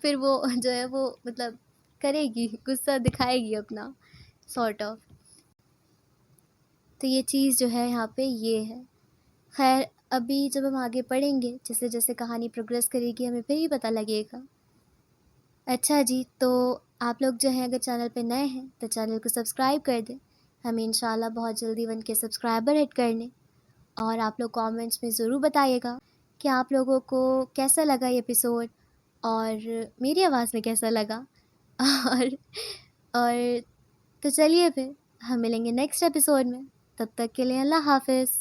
پھر وہ جو ہے وہ مطلب کرے گی, غصہ دکھائے گی اپنا سارٹ آف. تو یہ چیز جو ہے یہاں پہ یہ ہے. خیر ابھی جب ہم آگے پڑھیں گے, جیسے جیسے کہانی پروگریس کرے گی ہمیں پھر ہی پتہ لگے گا. اچھا جی, تو آپ لوگ جو ہیں اگر چینل پہ نئے ہیں تو چینل کو سبسکرائب کر دیں. ہمیں انشاءاللہ بہت جلدی 1 کے سبسکرائبر ہٹ کرنے. اور آپ لوگ کامنٹس میں ضرور بتائیے گا کہ آپ لوگوں کو کیسا لگا یہ ایپیسوڈ, اور میری آواز میں کیسا لگا. اور تو چلیے پھر ہم ملیں گے نیکسٹ ایپیسوڈ میں. تب تک کے لیے اللہ حافظ.